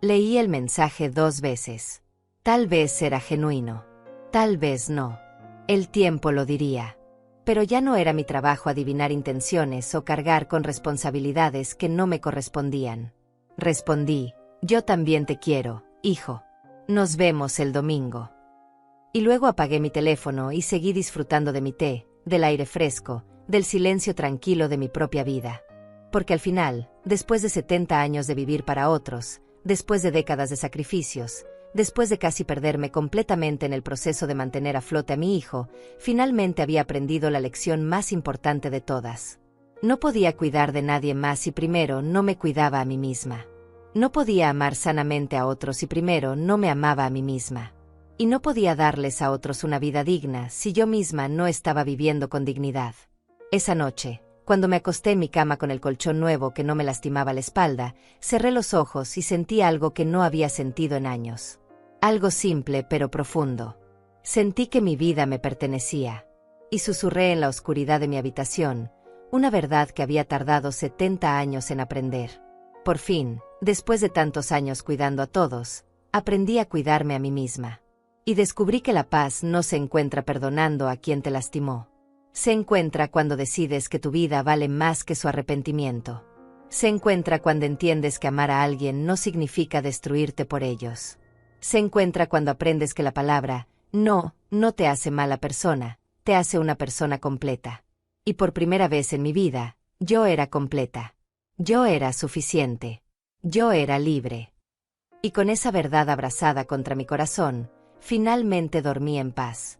Leí el mensaje 2 veces. Tal vez era genuino. Tal vez no. El tiempo lo diría. Pero ya no era mi trabajo adivinar intenciones o cargar con responsabilidades que no me correspondían. Respondí: «Yo también te quiero, hijo. Nos vemos el domingo». Y luego apagué mi teléfono y seguí disfrutando de mi té, del aire fresco, del silencio tranquilo de mi propia vida. Porque al final, después de 70 años de vivir para otros, después de décadas de sacrificios, después de casi perderme completamente en el proceso de mantener a flote a mi hijo, finalmente había aprendido la lección más importante de todas. No podía cuidar de nadie más si primero no me cuidaba a mí misma. No podía amar sanamente a otros si primero no me amaba a mí misma. Y no podía darles a otros una vida digna si yo misma no estaba viviendo con dignidad. Esa noche, cuando me acosté en mi cama con el colchón nuevo que no me lastimaba la espalda, cerré los ojos y sentí algo que no había sentido en años. Algo simple pero profundo. Sentí que mi vida me pertenecía. Y susurré en la oscuridad de mi habitación, una verdad que había tardado 70 años en aprender. Por fin, después de tantos años cuidando a todos, aprendí a cuidarme a mí misma. Y descubrí que la paz no se encuentra perdonando a quien te lastimó. Se encuentra cuando decides que tu vida vale más que su arrepentimiento. Se encuentra cuando entiendes que amar a alguien no significa destruirte por ellos. Se encuentra cuando aprendes que la palabra no te hace mala persona, te hace una persona completa. Y por primera vez en mi vida, yo era completa. Yo era suficiente. Yo era libre. Y con esa verdad abrazada contra mi corazón, finalmente dormí en paz.